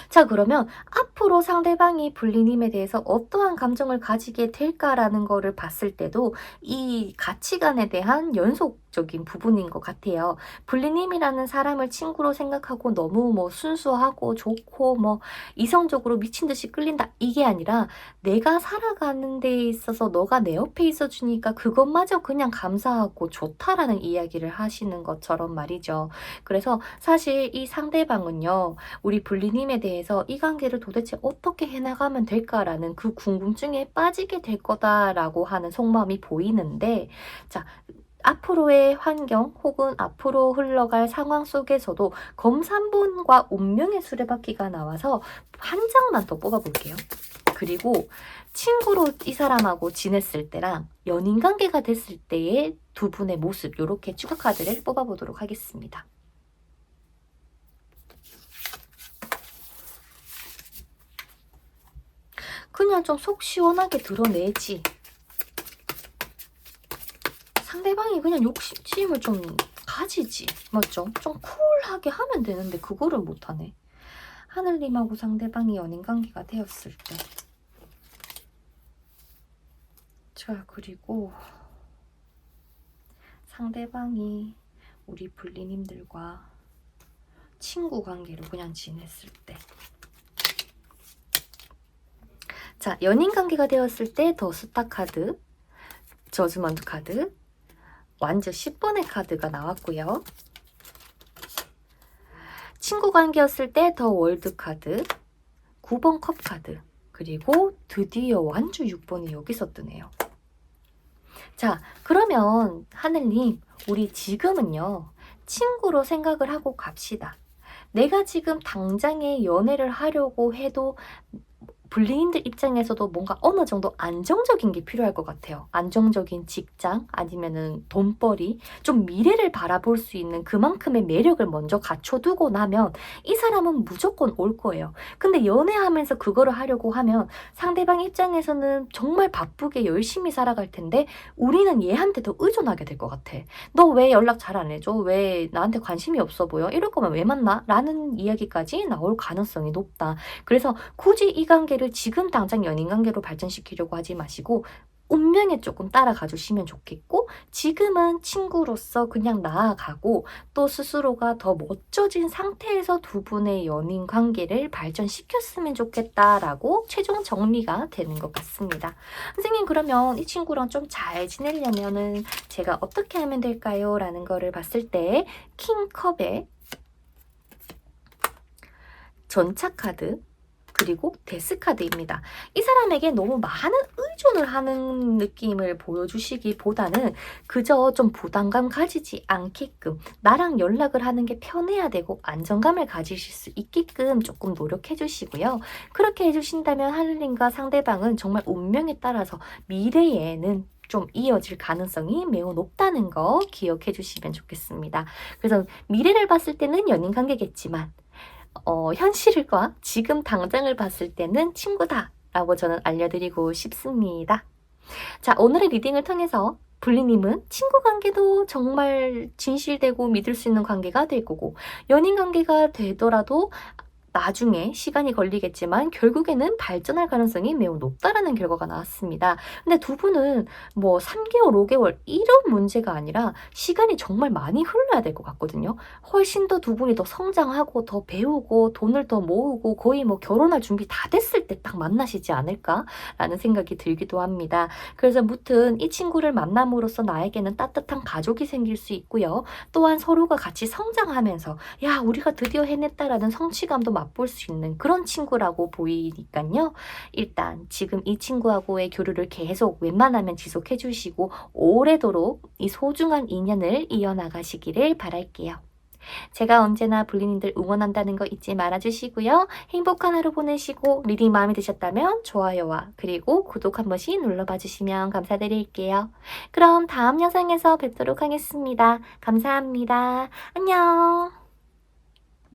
자, 그러면 앞으로 상대방이 불리님에 대해서 어떠한 감정을 가지게 될까라는 거를 봤을 때도 이 가치관에 대한 연속적인 부분인 것 같아요. 불리님이라는 사람을 친구로 생각하고 너무 뭐 순수하고 좋고 뭐 이성적으로 미친 듯이 끌린다 이게 아니라 내가 살아가는 데 있어서 너가 내 옆에 있어 주니까 그것마저 그냥 감사하고 좋다라는 이야기를 하시는 것처럼 말이죠. 그래서 사실 이 상대방은요. 우리 불리님에 대해서 '이 관계를 도대체 어떻게 해나가면 될까?'라는 그 궁금증에 빠지게 될 거다라고 하는 속마음이 보이는데 자 앞으로의 환경 혹은 앞으로 흘러갈 상황 속에서도 검삼분과 운명의 수레바퀴가 나와서 한 장만 더 뽑아 볼게요. 그리고 친구로 이 사람하고 지냈을 때랑 연인 관계가 됐을 때의 두 분의 모습 요렇게 추가 카드를 뽑아 보도록 하겠습니다. 그냥 좀 속 시원하게 드러내지. 상대방이 그냥 욕심을 좀 가지지. 맞죠? 좀 쿨하게 하면 되는데 그거를 못하네. 하늘님하고 상대방이 연인 관계가 되었을 때. 자, 그리고 상대방이 우리 불리님들과 친구 관계로 그냥 지냈을 때. 자, 연인 관계가 되었을 때 더 스타 카드, 저주먼트 카드, 완전 10번의 카드가 나왔고요. 친구 관계였을 때 더 월드 카드, 9번 컵 카드, 그리고 드디어 완주 6번이 여기서 뜨네요. 자, 그러면 하늘님, 우리 지금은요, 친구로 생각을 하고 갑시다. 내가 지금 당장에 연애를 하려고 해도 불리인들 입장에서도 뭔가 어느 정도 안정적인 게 필요할 것 같아요. 안정적인 직장 아니면은 돈벌이, 좀 미래를 바라볼 수 있는 그만큼의 매력을 먼저 갖춰두고 나면 이 사람은 무조건 올 거예요. 근데 연애하면서 그거를 하려고 하면 상대방 입장에서는 정말 바쁘게 열심히 살아갈 텐데 우리는 얘한테 더 의존하게 될 것 같아. 너 왜 연락 잘 안 해줘? 왜 나한테 관심이 없어 보여? 이럴 거면 왜 만나? 라는 이야기까지 나올 가능성이 높다. 그래서 굳이 이 관계를 지금 당장 연인 관계로 발전시키려고 하지 마시고 운명에 조금 따라가 주시면 좋겠고, 지금은 친구로서 그냥 나아가고 또 스스로가 더 멋져진 상태에서 두 분의 연인 관계를 발전시켰으면 좋겠다라고 최종 정리가 되는 것 같습니다. 선생님, 그러면 이 친구랑 좀 잘 지내려면은 제가 어떻게 하면 될까요? 라는 거를 봤을 때 킹컵의 전차카드 그리고 데스카드입니다. 이 사람에게 너무 많은 의존을 하는 느낌을 보여주시기보다는 그저 좀 부담감 가지지 않게끔 나랑 연락을 하는 게 편해야 되고 안정감을 가지실 수 있게끔 조금 노력해 주시고요. 그렇게 해주신다면 하늘님과 상대방은 정말 운명에 따라서 미래에는 좀 이어질 가능성이 매우 높다는 거 기억해 주시면 좋겠습니다. 그래서 미래를 봤을 때는 연인 관계겠지만 현실과 지금 당장을 봤을 때는 친구다 라고 저는 알려드리고 싶습니다. 자, 오늘의 리딩을 통해서 블리님은 친구 관계도 정말 진실되고 믿을 수 있는 관계가 될 거고, 연인 관계가 되더라도 나중에 시간이 걸리겠지만 결국에는 발전할 가능성이 매우 높다라는 결과가 나왔습니다. 근데 두 분은 뭐 3개월, 5개월 이런 문제가 아니라 시간이 정말 많이 흘러야 될 것 같거든요. 훨씬 더 두 분이 더 성장하고 더 배우고 돈을 더 모으고 거의 뭐 결혼할 준비 다 됐을 때 딱 만나시지 않을까라는 생각이 들기도 합니다. 그래서 무튼 이 친구를 만남으로써 나에게는 따뜻한 가족이 생길 수 있고요. 또한 서로가 같이 성장하면서 야, 우리가 드디어 해냈다라는 성취감도 맛볼 수 있는 그런 친구라고 보이니까요. 일단 지금 이 친구하고의 교류를 계속 웬만하면 지속해 주시고 오래도록 이 소중한 인연을 이어나가시기를 바랄게요. 제가 언제나 블리님들 응원한다는 거 잊지 말아주시고요. 행복한 하루 보내시고 리딩 마음에 드셨다면 좋아요와 그리고 구독 한 번씩 눌러봐 주시면 감사드릴게요. 그럼 다음 영상에서 뵙도록 하겠습니다. 감사합니다. 안녕.